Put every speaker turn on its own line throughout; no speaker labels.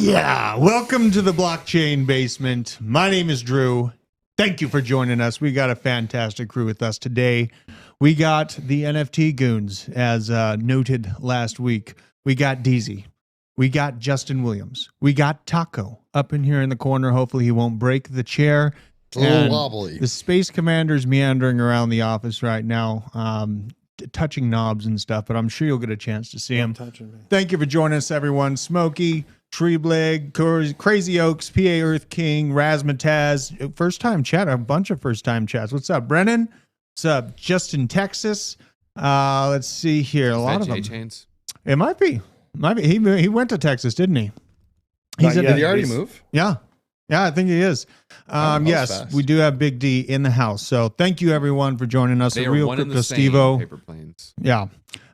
Yeah, welcome to the blockchain basement. My name is Drew. Thank you for joining us. We got a fantastic crew with us today. We got the NFT goons, as noted last week. We got DZ. We got Justin Williams. We got Taco up in here in the corner. Hopefully he won't break the chair.
It's a little wobbly.
The Space Commander's meandering around the office right now, touching knobs and stuff, but I'm sure you'll get a chance to see him. Thank you for joining us, everyone. Smokey, Treebleg, Crazy Oaks, PA Earth King, Razmataz, first time chat, a bunch of first time chats. What's up, Brennan? What's up, Justin, Texas? Let's see here. A lot of them.
Chains?
It might be. He went to Texas, didn't he?
Did he already move?
Yeah. Yeah, I think he is. Yes,
fast.
we do have Big D in the house. So thank you, everyone, for joining us.
They
The
are
Real
one and
Crypto
the same
Stevo.
paper planes.
Yeah.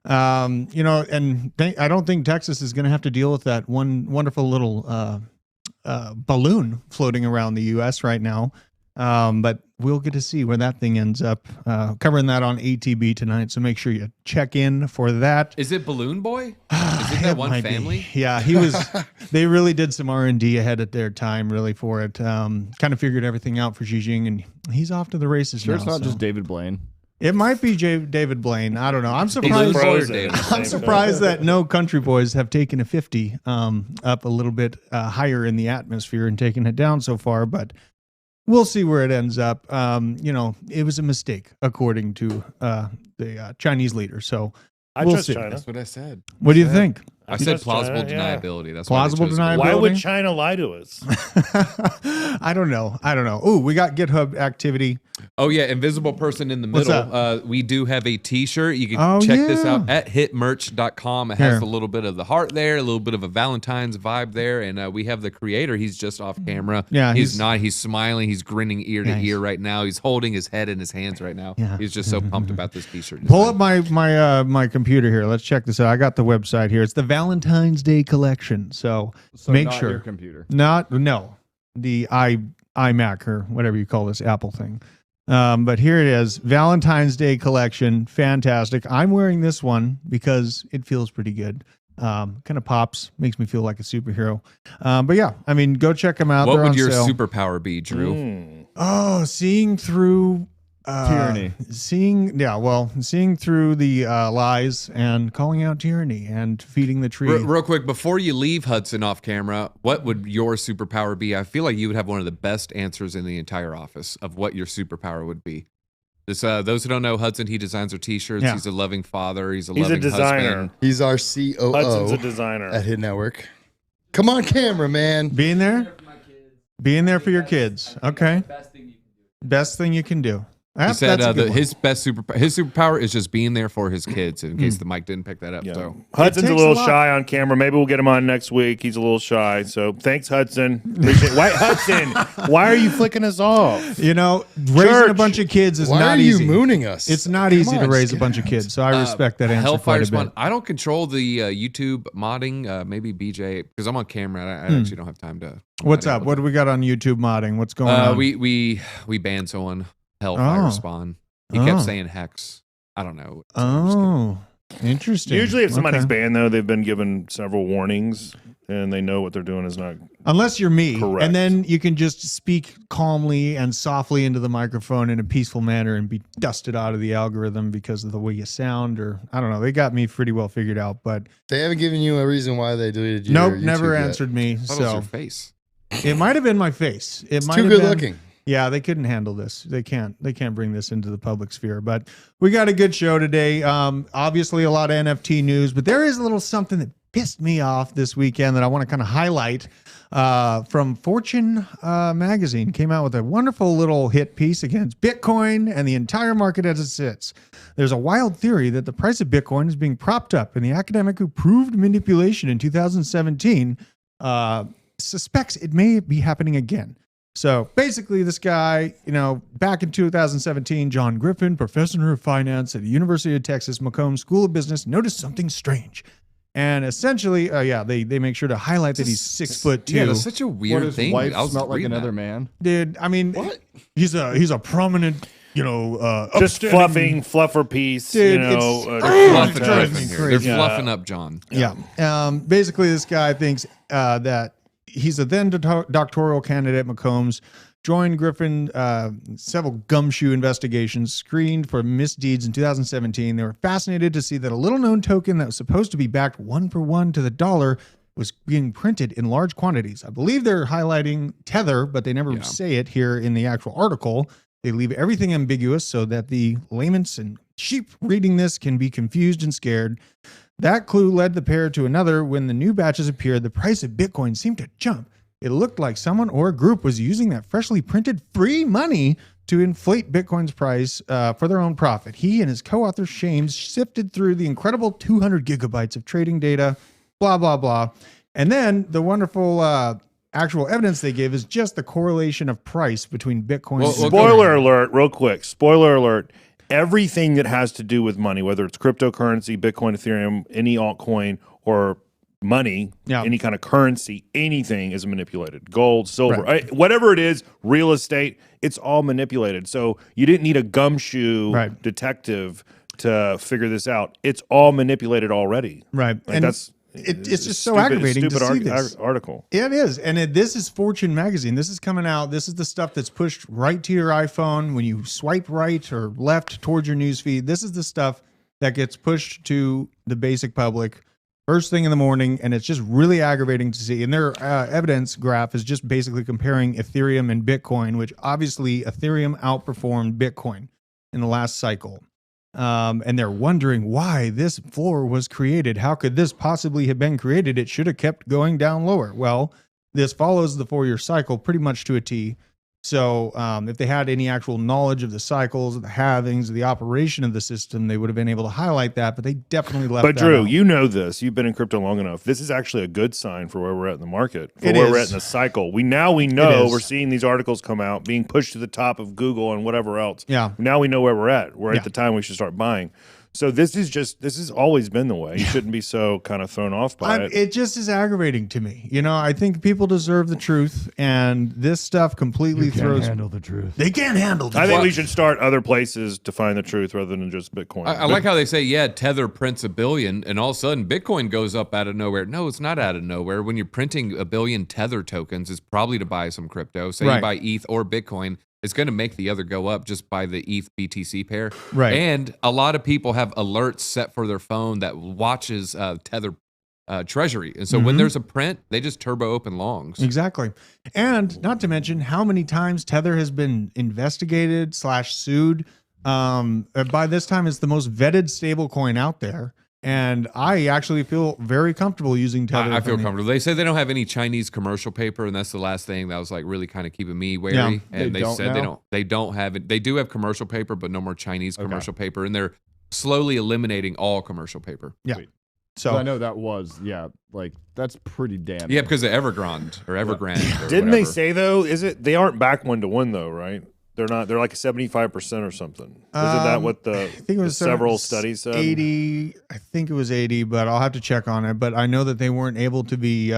I don't think Texas is going to have to deal with that one wonderful little balloon floating around the U.S. right now. But we'll get to see where that thing ends up. Covering that on ATB tonight, so make sure you check in for that.
Is it Balloon Boy? Is it that one
Might
family?
be. Yeah, he was. They really did some R&D ahead of their time, really, for it. Kind of figured everything out for Xi Jinping, and he's off to the races
Sure,
now.
it's not
so.
just David Blaine.
It might be David Blaine. I don't know. I'm surprised. I'm surprised that no Country Boys have taken a 50 up a little bit higher in the atmosphere and taken it down so far, but we'll see where it ends up. It was a mistake, according to the Chinese leader. So
I
we'll
trust
see.
China.
That's what I said.
What do you think?
I
He
said
does
plausible
China, yeah.
deniability. That's
Plausible
why they chose
deniability?
Why would
Building?
China lie to us?
I don't know. Ooh, we got GitHub activity.
Oh yeah, invisible person in the
What's
middle. We do have a T-shirt. You can check this out at hitmerch.com. It has
Here.
a little bit of the heart there, a little bit of a Valentine's vibe there, and we have the creator. He's just off camera.
Yeah,
he's not. He's smiling. He's grinning ear to
Yeah,
ear right now. He's holding his head in his hands right now.
Yeah.
He's just so pumped about this T-shirt.
Pull up my computer here. Let's check this out. I got the website here. It's the Valentine's Day collection. So make
not
sure.
your computer.
No, the iMac or whatever you call this Apple thing. But here it is, Valentine's Day collection, fantastic. I'm wearing this one because it feels pretty good. Kind of pops, makes me feel like a superhero. But yeah, I mean, go check them out.
What
They're
would
on
your
sale.
superpower be, Drew?
Oh, seeing through
Tyranny.
seeing through the lies and calling out tyranny and feeding the tree.
Real quick, before you leave Hudson off camera, what would your superpower be? I feel like you would have one of the best answers in the entire office of what your superpower would be. This, those who don't know Hudson, he designs our T-shirts.
Yeah.
He's a loving father. He's a
He's a
loving
designer.
husband.
He's our COO
Hudson's a designer.
at Hit Network. Come on camera, man.
Being there for your kids. Okay. Best thing you can do.
He said
That's a good one.
his superpower is just being there for his kids. In case the mic didn't pick that up,
Yeah.
so
Hudson's a
takes
little
a lot.
shy on camera. Maybe we'll get him on next week. He's a little shy. So thanks, Hudson. Appreciate Why, Hudson, why are you flicking us off?
You know, raising a
Church.
bunch of kids is
Why
not
are you
easy.
mooning us?
It's not
Come
easy to
on,
raise
just
a
get
bunch of
out.
kids. So I respect that answer
Hellfire
quite a
Spawn.
bit.
I don't control the YouTube modding. Maybe BJ, because I'm on camera. I actually don't have time to.
What's up? What do we got on YouTube modding? What's going on?
We banned someone. Hellfire
Oh.
Spawn. He
Oh.
kept saying hex. I don't know. I'm just kidding.
Oh, interesting.
Usually, if somebody's
Okay.
banned, though, they've been given several warnings and they know what they're doing is not.
Unless you're me,
Correct.
and then you can just speak calmly and softly into the microphone in a peaceful manner and be dusted out of the algorithm because of the way you sound, or I don't know. They got me pretty well figured out, but
They haven't given you a reason why they deleted you.
nope, never answered me.
I thought it was
So
your face.
it might have been my face. It
It's
might
too
have
good
been,
looking.
Yeah, they couldn't handle this. They can't bring this into the public sphere. But we got a good show today. Obviously, a lot of NFT news, but there is a little something that pissed me off this weekend that I want to kind of highlight. From Fortune magazine, came out with a wonderful little hit piece against Bitcoin and the entire market as it sits. There's a wild theory that the price of Bitcoin is being propped up, and the academic who proved manipulation in 2017 suspects it may be happening again. So basically, this guy, back in 2017, John Griffin, professor of finance at the University of Texas McComb School of Business, noticed something strange. And essentially, they make sure to highlight that he's 6'2".
Yeah, that's such a
What,
weird
his
thing.
wife
I was
smelled like
reading
another
that.
man?
Dude, I mean,
What?
he's a prominent,
Just
upstanding-
fluffer piece.
Dude,
you know,
it's-
Fluffing
drives
up
me
in here.
crazy.
They're
Yeah.
fluffing up John.
Yeah. Basically, this guy thinks that he's a then doctoral candidate. McCombs joined Griffin several gumshoe investigations, screened for misdeeds in 2017. They were fascinated to see that a little-known token that was supposed to be backed 1-for-1 to the dollar was being printed in large quantities. I believe they're highlighting Tether, but they never say it here in the actual article. They leave everything ambiguous so that the layman's and sheep reading this can be confused and scared. That clue led the pair to another. When the new batches appeared, the price of Bitcoin seemed to jump. It looked like someone or a group was using that freshly printed free money to inflate Bitcoin's price for their own profit. He and his co-author Shames sifted through the incredible 200 gigabytes of trading data, blah, blah, blah. And then the wonderful actual evidence they give is just the correlation of price between Bitcoin.
Well, spoiler alert, real quick. Spoiler alert. Everything that has to do with money, whether it's cryptocurrency, Bitcoin, Ethereum, any altcoin, or money, any kind of currency, anything is manipulated. Gold, silver, whatever it is, real estate, it's all manipulated. So you didn't need a gumshoe detective to figure this out. It's all manipulated already.
Right.
Like
and
that's
it's just so aggravating to see this
article.
It is. And this is Fortune magazine. This is coming out. This is the stuff that's pushed right to your iPhone when you swipe right or left towards your newsfeed. This is the stuff that gets pushed to the basic public first thing in the morning, and it's just really aggravating to see. And their evidence graph is just basically comparing Ethereum and Bitcoin, which obviously Ethereum outperformed Bitcoin in the last cycle. And they're wondering why this floor was created. How could this possibly have been created? It should have kept going down lower. Well, this follows the 4-year cycle pretty much to a T. So if they had any actual knowledge of the cycles, the halvings, the operation of the system, they would have been able to highlight that, but they definitely left that
Drew,
out.
you know this. You've been in crypto long enough. This is actually a good sign for where we're at in the market, for where we're at in the cycle. We know we're seeing these articles come out, being pushed to the top of Google and whatever else.
Yeah.
Now we know where we're at. We're at the time we should start buying. So this has always been the way. You shouldn't be so kind of thrown off by it.
It just is aggravating to me. You know, I think people deserve the truth, and this stuff completely throws.
Handle the truth.
They can't handle the
I
truth.
think we should start other places to find the truth rather than just Bitcoin.
I like how they say, Tether prints 1 billion, and all of a sudden Bitcoin goes up out of nowhere. No, it's not out of nowhere. When you're printing 1 billion Tether tokens, it's probably to buy some crypto. Say you buy ETH or Bitcoin, it's going to make the other go up just by the ETH BTC pair.
Right.
And a lot of people have alerts set for their phone that watches Tether treasury. And so when there's a print, they just turbo open longs.
Exactly. And not to mention how many times Tether has been investigated / sued. By this time, it's the most vetted stable coin out there. And I actually feel very comfortable using Tether.
I feel comfortable. They say they don't have any Chinese commercial paper, and that's the last thing that was like really kind of keeping me wary.
Yeah.
And they said they don't have it. They do have commercial paper, but no more Chinese commercial paper, and they're slowly eliminating all commercial paper.
Yeah.
Sweet.
So
I know that was like that's pretty damn.
Yeah, because of Evergrande or Evergrande. Or
Didn't they
whatever.
say though? They aren't back 1-to-1 though, right? They're not. They're like 75% or something. Isn't that what
I think it was
several studies said?
80. I think it was 80, but I'll have to check on it. But I know that they weren't able to be,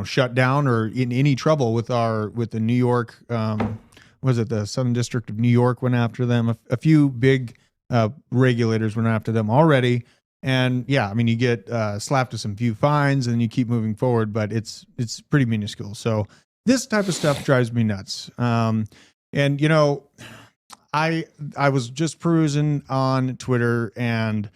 shut down or in any trouble with the New York. Was it the Southern District of New York went after them? A few big regulators went after them already. And yeah, I mean, you get slapped with some few fines, and you keep moving forward, but it's pretty minuscule. So this type of stuff drives me nuts. And I was just perusing on Twitter, and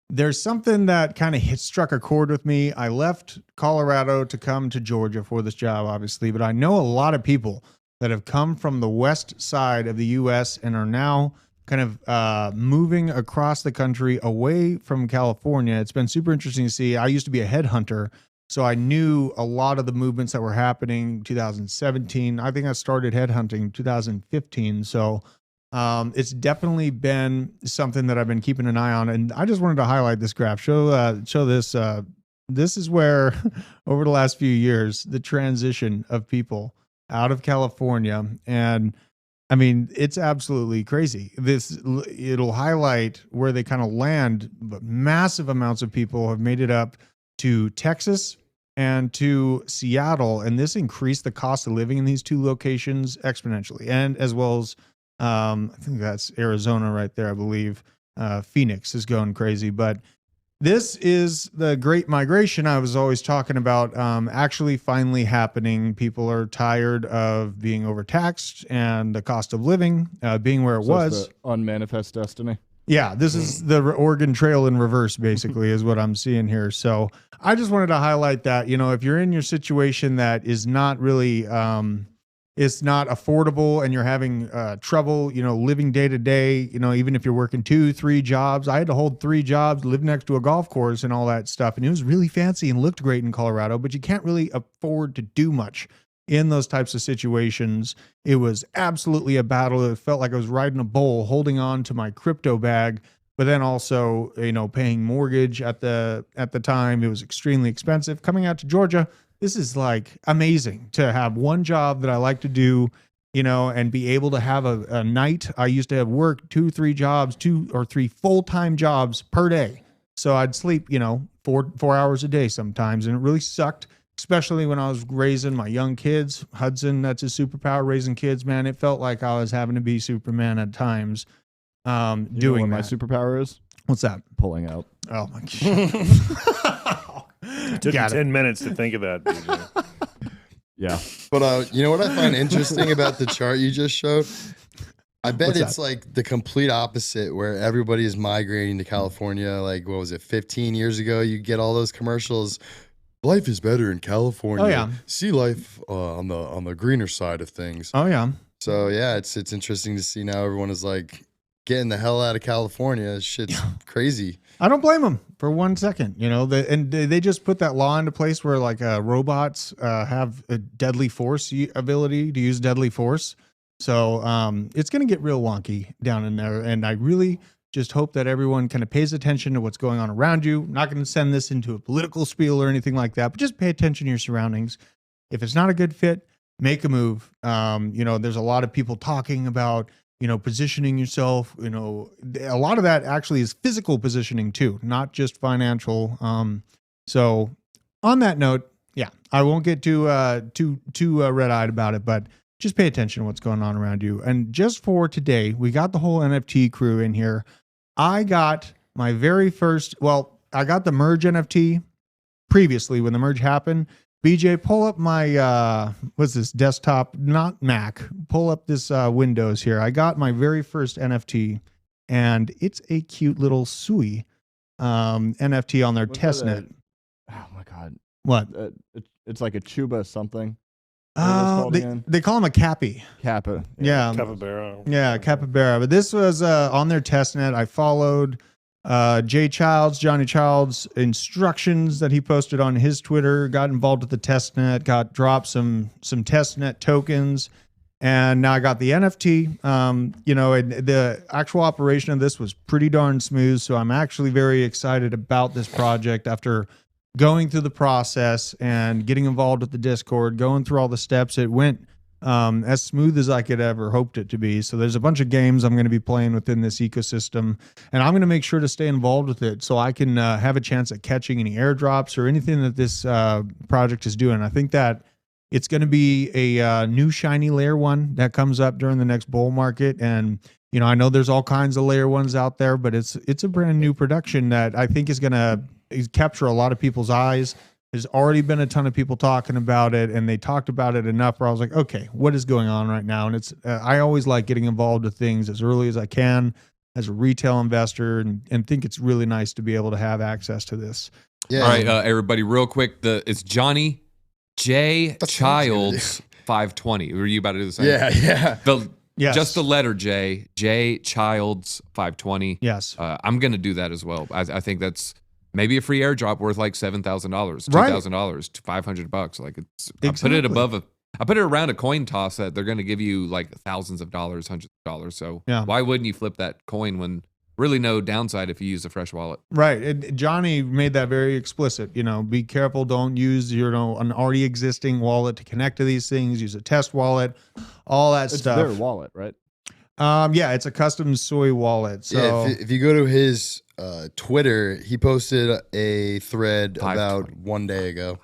there's something that kind of struck a chord with me. I left Colorado to come to Georgia for this job, obviously, but I know a lot of people that have come from the west side of the U.S. and are now kind of moving across the country away from California. It's been super interesting to see. I used to be a headhunter, so I knew a lot of the movements that were happening 2017. I think I started headhunting 2015. So it's definitely been something that I've been keeping an eye on. And I just wanted to highlight this graph. Show this. This is where over the last few years, the transition of people out of California. And I mean, it's absolutely crazy. It'll highlight where they kind of land, but massive amounts of people have made it up to Texas and to Seattle, and this increased the cost of living in these two locations exponentially, and as well as I think that's Arizona right there, I believe. Phoenix is going crazy, but This is the great migration I was always talking about, actually finally happening. People are tired of being overtaxed and the cost of living being where it was.
The unmanifest destiny.
Yeah, this is the Oregon Trail in reverse, basically, is what I'm seeing here. So I just wanted to highlight that, if you're in your situation that is not really, it's not affordable and you're having trouble, living day to day, even if you're working 2-3 jobs. I had to hold 3 jobs, live next to a golf course and all that stuff. And it was really fancy and looked great in Colorado, but you can't really afford to do much in those types of situations. It was absolutely a battle. It felt like I was riding a bull, holding on to my crypto bag, but then also, paying mortgage at the time. It was extremely expensive. Coming out to Georgia, this is like amazing to have one job that I like to do, and be able to have a night. I used to have worked 2-3 jobs, 2 or 3 full-time jobs per day. So I'd sleep, 4 hours a day sometimes. And it really sucked, especially when I was raising my young kids. Hudson, that's his superpower, raising kids, man. It felt like I was having to be Superman at times. Doing
what my superpower is?
What's that?
Pulling out.
Oh my God.
It took you 10 minutes to think of that. DJ.
Yeah.
But you know what I find interesting about the chart you just showed? I bet it's like the complete opposite, where everybody is migrating to California. Like, what was it, 15 years ago? You get all those commercials. Life is better in California.
Oh, yeah.
See life on the greener side of things.
Oh yeah.
So yeah, it's interesting to see now everyone is like getting the hell out of California. Shit's crazy.
I don't blame them for 1 second. And they just put that law into place where like robots have a deadly force ability to use deadly force. So it's going to get real wonky down in there. And I really just hope that everyone kind of pays attention to what's going on around you. Not going to send this into a political spiel or anything like that, but just pay attention to your surroundings. If it's not a good fit, make a move. There's a lot of people talking about, positioning yourself. A lot of that actually is physical positioning too, not just financial. So on that note, yeah, I won't get too red-eyed about it, but just pay attention to what's going on around you. And just for today, we got the whole NFT crew in here. I got my very first, I got the merge NFT previously when the merge happened. BJ, pull up my, what's this, desktop, not Mac. Pull up this Windows here. I got my very first NFT, and it's a cute little Sui NFT on their testnet.
Oh, my God.
What?
It's like a Chuba something.
They call him a Cappy.
Kappa.
Yeah.
Capybara.
Yeah, Capybara. But this was on their testnet. I followed Johnny Child's instructions that he posted on his Twitter, got involved with the testnet, got dropped some testnet tokens, and now I got the NFT. And the actual operation of this was pretty darn smooth. So I'm actually very excited about this project after going through the process and getting involved with the Discord, going through all the steps. It went as smooth as I could ever hoped it to be. So there's a bunch of games I'm going to be playing within this ecosystem, and I'm going to make sure to stay involved with it so I can have a chance at catching any airdrops or anything that this project is doing. I think that it's going to be a new shiny layer 1 that comes up during the next bull market. And, I know there's all kinds of layer 1s out there, but it's a brand new production that I think is going to capture a lot of people's eyes. There's already been a ton of people talking about it, and they talked about it enough where I was like, okay, what is going on right now? And it's I always like getting involved with things as early as I can as a retail investor, and think it's really nice to be able to have access to this.
Yeah.
All right, everybody, real quick. It's Johnny J. Childs 520. Were you about to do the same?
Yeah.
Yes.
Just the letter J. J. Childs 520.
Yes.
I'm going to do that as well. I think that's maybe a free airdrop worth like $7,000, $2,000, $500. Like it's,
Exactly.
I put it around a coin toss that they're going to give you like thousands of dollars, hundreds of dollars. So
yeah.
Why wouldn't you flip that coin when really no downside if you use a fresh wallet?
Right. And Johnny made that very explicit. Be careful. Don't use an already existing wallet to connect to these things. Use a test wallet, all that stuff.
It's their wallet, right?
Yeah, it's a custom soy wallet. So
yeah, if you go to his Twitter, he posted a thread about 1 day ago.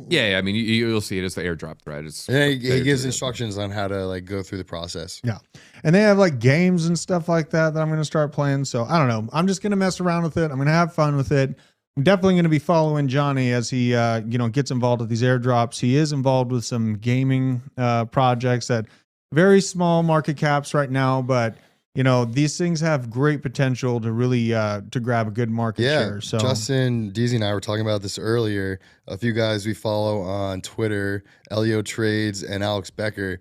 Yeah, I mean, you'll see it as the airdrop thread. It's
And he gives instructions on how to like go through the process.
Yeah. And they have like games and stuff like that I'm going to start playing. So I don't know. I'm just going to mess around with it. I'm going to have fun with it. I'm definitely going to be following Johnny as he, gets involved with these airdrops. He is involved with some gaming projects at very small market caps right now, but these things have great potential to really to grab a good market share. So
Justin, Deezy, and I were talking about this earlier. A few guys we follow on Twitter, Elio Trades and Alex Becker,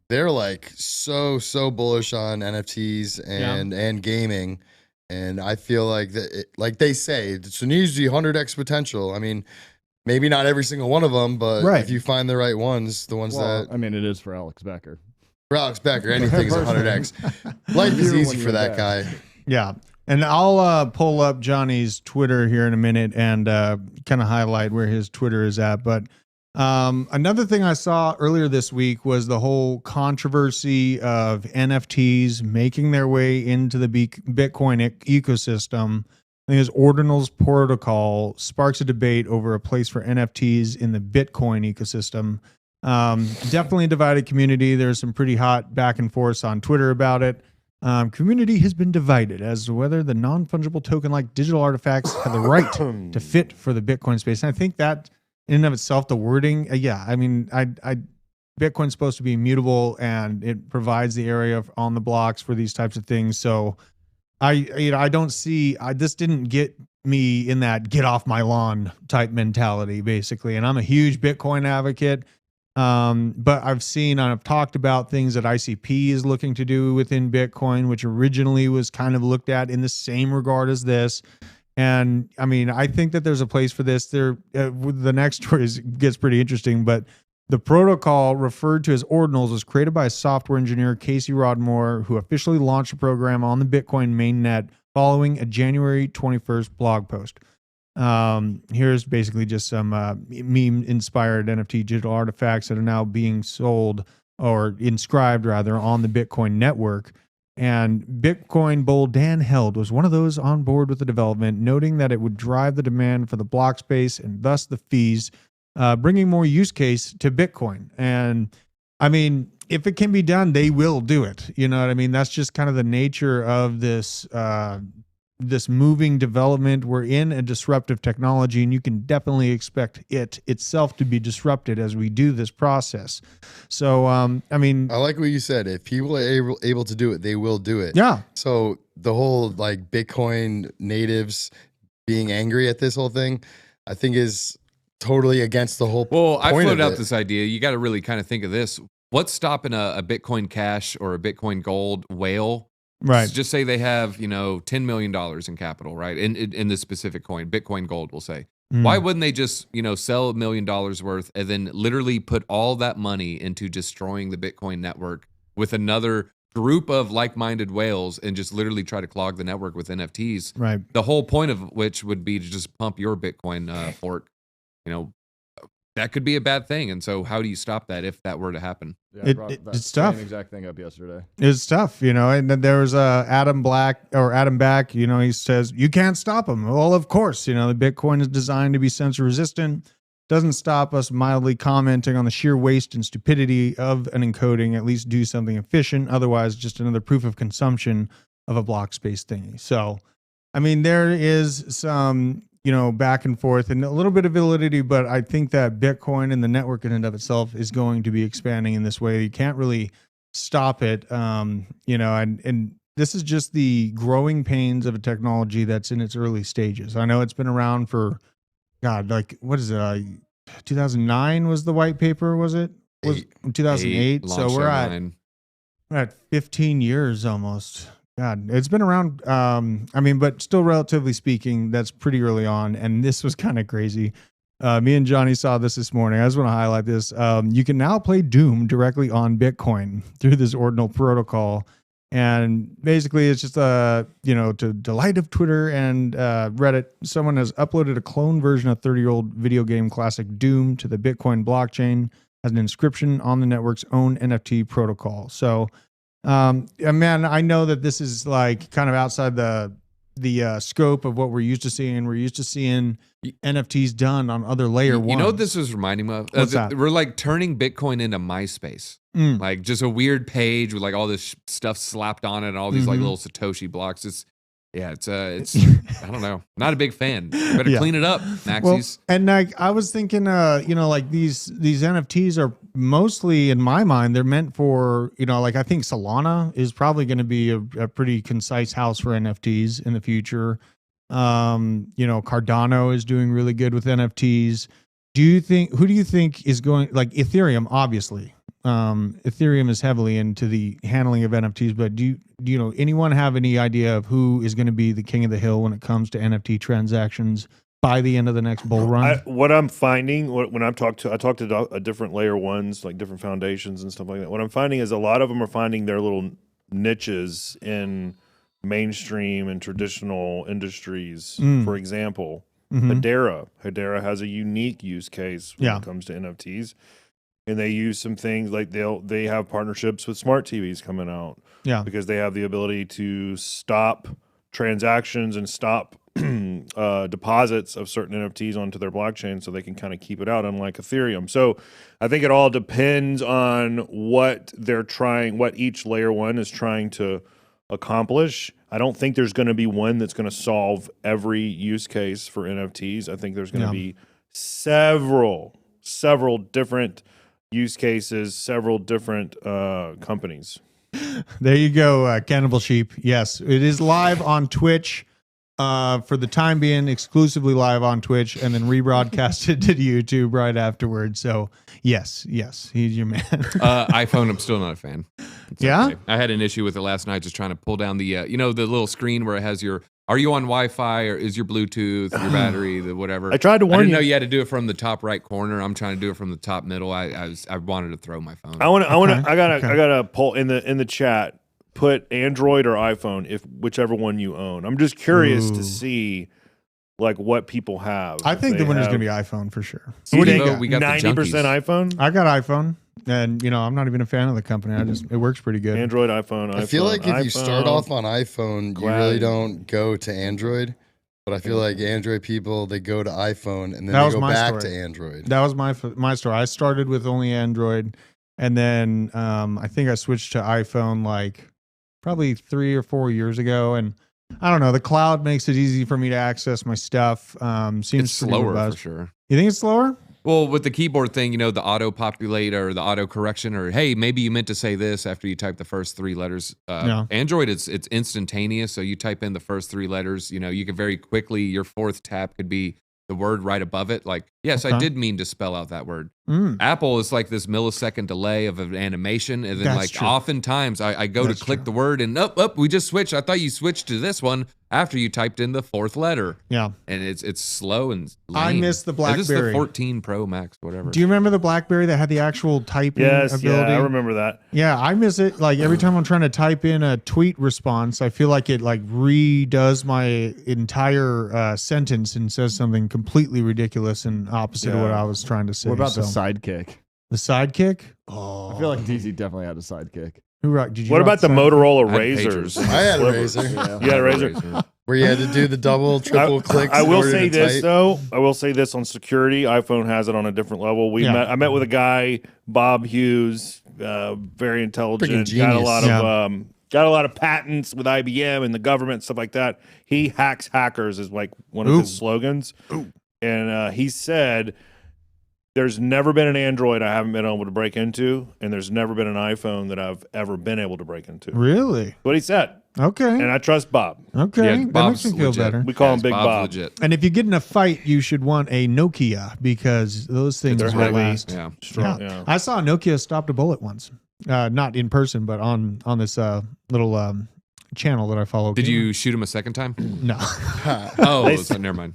they're like so bullish on NFTs and gaming. And I feel like that, like they say, it's an easy 100x potential. I mean, maybe not every single one of them, but if you find the right ones, the ones that
I mean, it is for Alex Becker.
For Alex Becker, anything's 100x. Life is easy for that guy.
Yeah. And I'll pull up Johnny's Twitter here in a minute and kind of highlight where his Twitter is at. But another thing I saw earlier this week was the whole controversy of NFTs making their way into the Bitcoin ecosystem. I think his Ordinals protocol sparks a debate over a place for NFTs in the Bitcoin ecosystem. Definitely a divided community. There's some pretty hot back and forth on Twitter about it. Community has been divided as to whether the non-fungible token like digital artifacts have the right to fit for the Bitcoin space. And I think that in and of itself, the wording, Bitcoin's supposed to be immutable and it provides the area on the blocks for these types of things. So I don't see, this didn't get me in that get off my lawn type mentality, basically. And I'm a huge Bitcoin advocate. But I've talked about things that ICP is looking to do within Bitcoin, which originally was kind of looked at in the same regard as this. And I mean, I think that there's a place for this. The next story gets pretty interesting, but the protocol referred to as Ordinals was created by software engineer Casey Rodmore, who officially launched a program on the Bitcoin mainnet following a January 21st blog post. Here's basically just some meme-inspired NFT digital artifacts that are now being sold or inscribed rather on the Bitcoin network. And Bitcoin bull Dan Held was one of those on board with the development, noting that it would drive the demand for the block space and thus the fees, bringing more use case to Bitcoin. And I mean, if it can be done, they will do it. You know what I mean? That's just kind of the nature of this this moving development. We're in a disruptive technology, and you can definitely expect it itself to be disrupted as we do this process. So, I mean,
I like what you said. If people are able to do it, they will do it.
Yeah.
So the whole like Bitcoin natives being angry at this whole thing, I think is totally against the whole
Well, I
point
floated
of
out
it.
this idea. You got to really kind of think of this. What's stopping a Bitcoin Cash or a Bitcoin Gold whale?
right.
Just say they have, $10 million in capital, right? In this specific coin, Bitcoin Gold, we'll say. Why wouldn't they just, sell $1 million worth and then literally put all that money into destroying the Bitcoin network with another group of like-minded whales and just literally try to clog the network with NFTs?
Right.
The whole point of which would be to just pump your Bitcoin fork. That could be a bad thing. And so how do you stop that if that were to happen?
Yeah,
It-
I brought
it-
that
it's tough.
same exact thing up yesterday.
It's tough, and then there was Adam Back, he says, you can't stop him. Well, of course, the Bitcoin is designed to be censor resistant. Doesn't stop us mildly commenting on the sheer waste and stupidity of an encoding, at least do something efficient. Otherwise, just another proof of consumption of a block space thingy. So, I mean, there is some, back and forth and a little bit of validity, but I think that Bitcoin and the network in and of itself is going to be expanding in this way. You can't really stop it. And this is just the growing pains of a technology that's in its early stages. I know it's been around for, God, like, what is it? 2009 was the white paper, was it? Was 2008. So we're at 15 years almost. God, it's been around. But still, relatively speaking, that's pretty early on. And this was kind of crazy. Me and Johnny saw this morning. I just want to highlight this. You can now play Doom directly on Bitcoin through this Ordinal protocol. And basically, it's just, to delight of Twitter and Reddit, someone has uploaded a clone version of 30-year-old video game classic Doom to the Bitcoin blockchain as an inscription on the network's own NFT protocol. So, man, I know that this is like kind of outside the scope of what we're used to seeing. We're used to seeing NFTs done on other layer ones.
You know what this was reminding me of?
What's that?
We're like turning Bitcoin into MySpace. Like just a weird page with like all this stuff slapped on it and all these like little Satoshi blocks. It's I don't know. Not a big fan. You better clean it up, Maxis.
Well, and like I was thinking, like these NFTs are mostly, in my mind, they're meant for, like I think Solana is probably going to be a pretty concise house for NFTs in the future. Cardano is doing really good with NFTs. Who do you think is going, like Ethereum, obviously. Ethereum is heavily into the handling of NFTs, but do you anyone have any idea of who is going to be the king of the hill when it comes to NFT transactions by the end of the next bull run?
What I'm finding when I talk to different layer ones, like different foundations and stuff like that, what I'm finding is a lot of them are finding their little niches in mainstream and traditional industries. For example, Hedera has a unique use case when it comes to NFTs. And they use some things like they have partnerships with smart TVs coming out. Yeah. Because they have the ability to stop transactions and stop deposits of certain NFTs onto their blockchain so they can kind of keep it out, unlike Ethereum. So I think it all depends on what each layer one is trying to accomplish. I don't think there's going to be one that's going to solve every use case for NFTs. I think there's going to be several different use cases, several different companies.
There you go, Cannibal Sheep. Yes, it is live on Twitch for the time being, exclusively live on Twitch, and then rebroadcasted to YouTube right afterwards. So yes, he's your man.
iPhone, I'm still not a fan. It's
yeah?
Okay. I had an issue with it last night, just trying to pull down the, the little screen where it has are you on Wi-Fi or is your Bluetooth, your battery, the whatever?
I tried to warn you.
I didn't know you had to do it from the top right corner. I'm trying to do it from the top middle. I wanted to throw my phone.
I got a poll in the chat. Put Android or iPhone, whichever one you own. I'm just curious to see like what people have.
I think the winner's gonna be iPhone for sure.
So what do you got? We got
90% iPhone.
I got iPhone. And I'm not even a fan of the company. It works pretty good.
Android, iPhone.
I feel like if you start off on iPhone, you really don't go to Android. But I feel like Android people, they go to iPhone and then they go back to Android.
That was my story. I started with only Android, and then I think I switched to iPhone like probably 3 or 4 years ago. And I don't know, the cloud makes it easy for me to access my stuff. Seems
it's slower for sure.
You think it's slower?
Well, with the keyboard thing, the auto populate or the auto correction, or hey, maybe you meant to say this after you type the first 3 letters. Android, it's instantaneous. So you type in the first 3 letters, you can very quickly, your 4th tap could be the word right above it. Like, yes, I did mean to spell out that word. Apple is like this millisecond delay of an animation. And then oftentimes I go to click the word and we just switched. I thought you switched to this one after you typed in the 4th letter. Yeah. And it's slow and lame.
I miss the BlackBerry.
This is the 14 Pro Max, whatever.
Do you remember the BlackBerry that had the actual typing ability?
Yeah, I remember that.
Yeah, I miss it. Like every time I'm trying to type in a tweet response, I feel like it like redoes my entire sentence and says something completely ridiculous and opposite of what I was trying to say.
What about the Sidekick?
The Sidekick? Oh,
I feel like DZ definitely had a Sidekick.
What about the Motorola Razors?
I had a Razor.
You had a Razor?
Where you had to do the double, triple clicks.
I will say this, though. I will say this on security. iPhone has it on a different level. I met with a guy, Bob Hughes, very intelligent, got a lot of patents with IBM and the government, stuff like that. He hacks hackers is like one of his slogans. And he said, there's never been an Android I haven't been able to break into, and there's never been an iPhone that I've ever been able to break into.
Really?
What he said.
Okay.
And I trust Bob.
Okay. That makes me feel better.
We call him Big Bob.
Legit.
And if you get in a fight, you should want a Nokia because those things will last.
Yeah. Strong. Yeah.
I saw a Nokia stopped a bullet once. Not in person, but on this little channel that I follow.
Did you shoot him a second time?
No.
So never mind.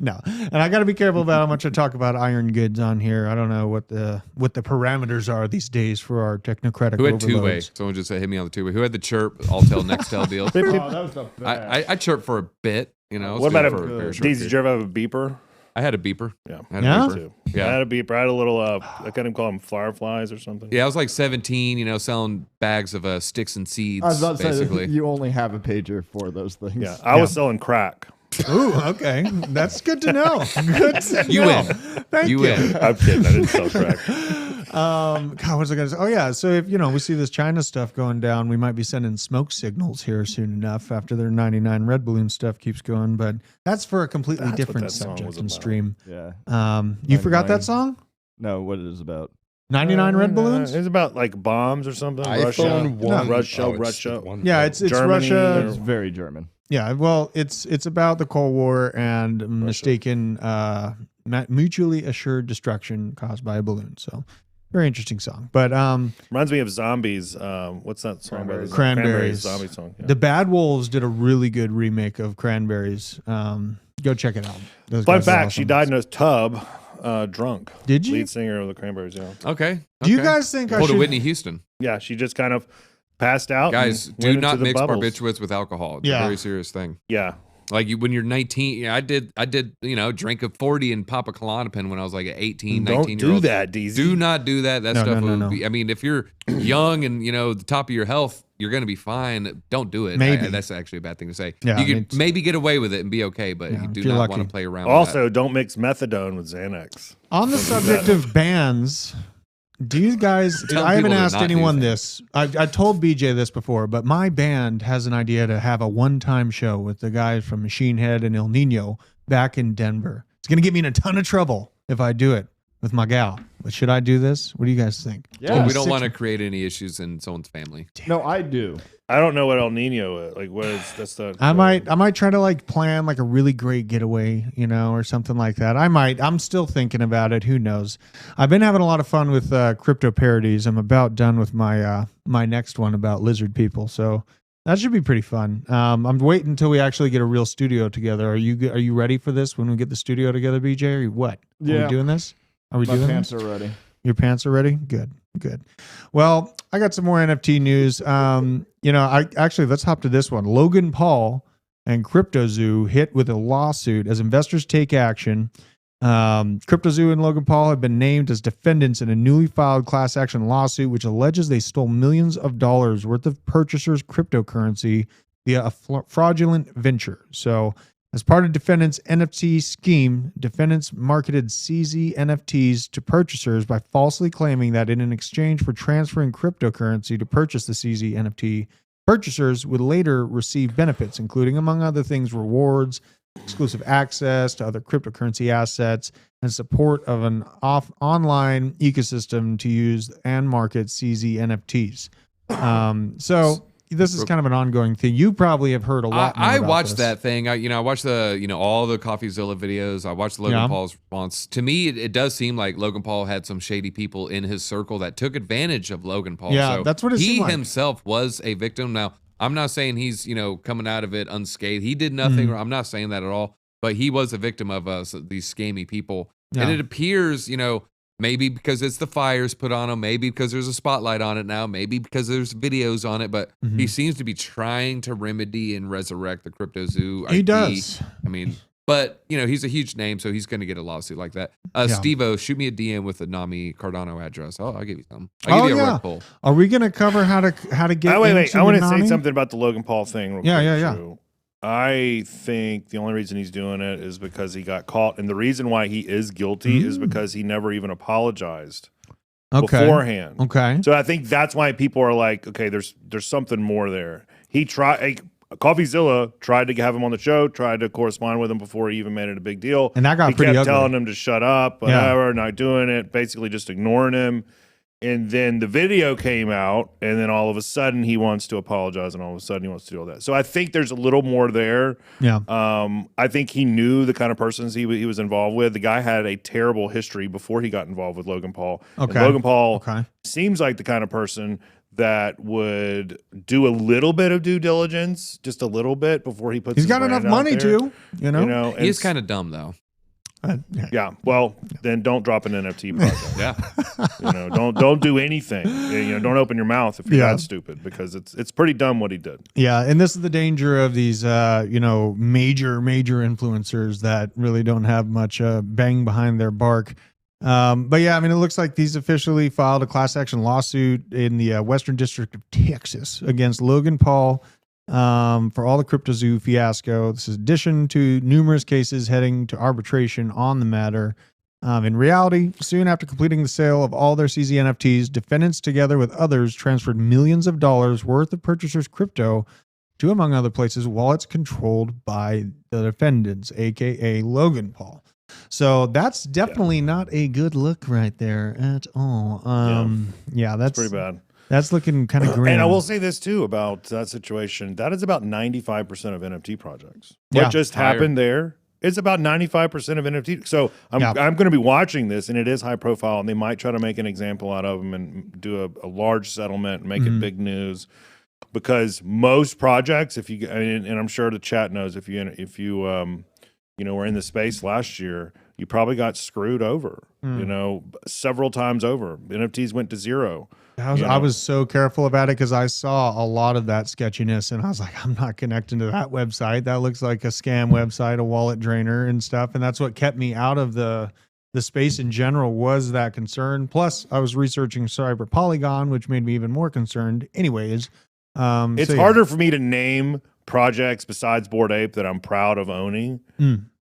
No, and I got to be careful about how much I talk about iron goods on here. I don't know what the parameters are these days for our technocratic.
Who had
overloads.
two-way? Someone just said hit me on the two-way. Who had the chirp, Altel, Nextel deal?
That was the best.
I chirped for a bit.
What about DZ? Did you ever have a beeper?
I had a beeper.
Yeah.
I had a
Yeah?
beeper.
Too.
Yeah.
I had a beeper. I had a little, I couldn't call them fireflies or something.
Yeah, I was like 17, selling bags of sticks and seeds,
I was about to
basically.
say, you only have a pager for those things.
Yeah. I was selling crack.
Ooh, okay. That's good to know. Good to
You
know.
win.
Thank you.
You win.
I'm kidding. I didn't sell crack.
God, what was I going to say? Oh, yeah. So if, we see this China stuff going down, we might be sending smoke signals here soon enough after their 99 red balloon stuff keeps going. But that's for a completely
That's what
different
that song
subject
was
and
about.
stream.
Yeah.
You forgot
99.
that song?
No, what it is about.
99 red balloons?
It's about like bombs or something.
iPhone 1.
Russia.
Yeah, it's
Germany,
Russia.
It's very German.
Yeah, well, it's about the Cold War and mistaken mutually assured destruction caused by a balloon. So, very interesting song. But
Reminds me of Zombies. What's that song? By the
Cranberries.
Zombie song. Yeah.
the Bad Wolves did a really good remake of Cranberries. Go check it out. Those
Fun
guys are
fact: she
awesome.
died in a tub, drunk.
Did you?
Lead singer of the Cranberries. Yeah.
Okay.
Do you
okay.
guys think I
Hold
should?
to Whitney Houston.
Yeah. She just kind of passed out.
Guys,
and
do
went
not
into the
mix
bubbles.
barbiturates with alcohol. It's
Yeah.
a very serious thing.
Yeah.
Like when you're 19, I did, drink a 40 and pop a Klonopin when I was like 18, 19
Don't
year
do
old.
that, DZ.
Do not do that. That
No,
stuff
no,
will
no.
be, I mean, if you're young and, the top of your health, you're going to be fine. Don't do it.
Maybe.
That's actually a bad thing to say.
Yeah,
you
I mean,
could maybe get away with it and be okay, but
Yeah,
you do
if you're
not
lucky.
want to play around with
Also, don't mix methadone with Xanax.
On the subject of bands, do you guys?
Tell
I haven't
people to
asked
not do
anyone
things.
this. I told BJ this before, but my band has an idea to have a one-time show with the guys from Machine Head and El Nino back in Denver. It's going to get me in a ton of trouble if I do it with my gal. But should I do this? What do you guys think?
that.
Yeah.
We don't want to create any issues in someone's family.
No, I do.
I don't know what El Nino is. Like, what is that's the?
I might try to plan like a really great getaway, or something like that. I'm still thinking about it. Who knows? I've been having a lot of fun with crypto parodies. I'm about done with my my next one about lizard people. So that should be pretty fun. I'm waiting until we actually get a real studio together. Are you ready for this when we get the studio together, BJ? Or you what? Are
Yeah.
we doing this? Are we
My
doing
pants
this?
are ready.
Your pants are ready? Good. Well, I got some more NFT news. Let's hop to this one. Logan Paul and CryptoZoo hit with a lawsuit as investors take action. CryptoZoo and Logan Paul have been named as defendants in a newly filed class action lawsuit, which alleges they stole millions of dollars worth of purchasers' cryptocurrency via a fraudulent venture. So, as part of defendants' NFT scheme, defendants marketed CZ NFTs to purchasers by falsely claiming that in an exchange for transferring cryptocurrency to purchase the CZ NFT, purchasers would later receive benefits, including, among other things, rewards, exclusive access to other cryptocurrency assets, and support of an online ecosystem to use and market CZ NFTs. So this is kind of an ongoing thing. You probably have heard a lot more
I
about
watched
this.
that thing. I watched the, all the CoffeeZilla videos. I watched Logan
Yeah.
Paul's response. To me, it does seem like Logan Paul had some shady people in his circle that took advantage of Logan Paul.
Yeah,
So
that's what it
he
seemed like.
himself was a victim. Now, I'm not saying he's, coming out of it unscathed. He did nothing.
Mm-hmm.
I'm not saying that at all. But he was a victim of these scammy people.
Yeah.
And it appears, maybe because it's the fires put on him, maybe because there's a spotlight on it now, maybe because there's videos on it, but
Mm-hmm.
he seems to be trying to remedy and resurrect the CryptoZoo
He
IP.
does.
I mean, but he's a huge name, so he's going to get a lawsuit like that.
Yeah.
Steve-O, shoot me a DM with the Nami Cardano address. I'll give you some. I'll give you a
yeah.
rug pull.
Are we going to cover how to get?
Wait.
into
I want to
the
say
Nami?
something about the Logan Paul thing. Real
Yeah,
quick,
yeah.
too. I think the only reason he's doing it is because he got caught, and the reason why he is guilty is because he never even apologized beforehand.
Okay.
So I think that's why people are like, okay, there's something more there. He tried. CoffeeZilla tried to have him on the show, tried to correspond with him before he even made it a big deal.
And that got
he
pretty
kept
ugly.
telling him to shut up, whatever, not doing it, basically just ignoring him. And then the video came out, and then all of a sudden he wants to apologize, and all of a sudden he wants to do all that. So I think there's a little more there.
Yeah.
I think he knew the kind of persons he was involved with. The guy had a terrible history before he got involved with Logan Paul.
Okay.
And Logan Paul
Okay.
seems like the kind of person that would do a little bit of due diligence, just a little bit, before he puts.
He's
his
got
brand
enough
out
money
there.
to, you know.
and
He is kind of dumb, though.
Yeah. Well, then don't drop an NFT project.
Yeah.
Don't do anything. Don't open your mouth if you're that stupid, because it's pretty dumb what he did.
Yeah, and this is the danger of these major influencers that really don't have much bang behind their bark. But yeah, I mean, it looks like these officially filed a class action lawsuit in the Western District of Texas against Logan Paul for all the CryptoZoo fiasco. This is in addition to numerous cases heading to arbitration on the matter. In reality, soon after completing the sale of all their CZ NFTs, defendants, together with others, transferred millions of dollars worth of purchasers' crypto to, among other places, wallets controlled by the defendants, aka Logan Paul. So that's definitely not a good look right there at all. That's
pretty bad.
That's looking kind of grim.
And I will say this too about that situation. That is about 95% of NFT projects.
Yeah.
What just happened there is about 95% of NFT. So I'm going to be watching this, and it is high profile, and they might try to make an example out of them and do a large settlement and make it big news. Because most projects, and I'm sure the chat knows, if you were in the space last year, you probably got screwed over, several times over. NFTs went to zero.
I was so careful about it because I saw a lot of that sketchiness, and I was like, I'm not connecting to that website. That looks like a scam website, a wallet drainer and stuff. And that's what kept me out of the space in general, was that concern. Plus, I was researching Cyber Polygon, which made me even more concerned. Anyways,
it's harder for me to name projects besides Bored Ape that I'm proud of owning.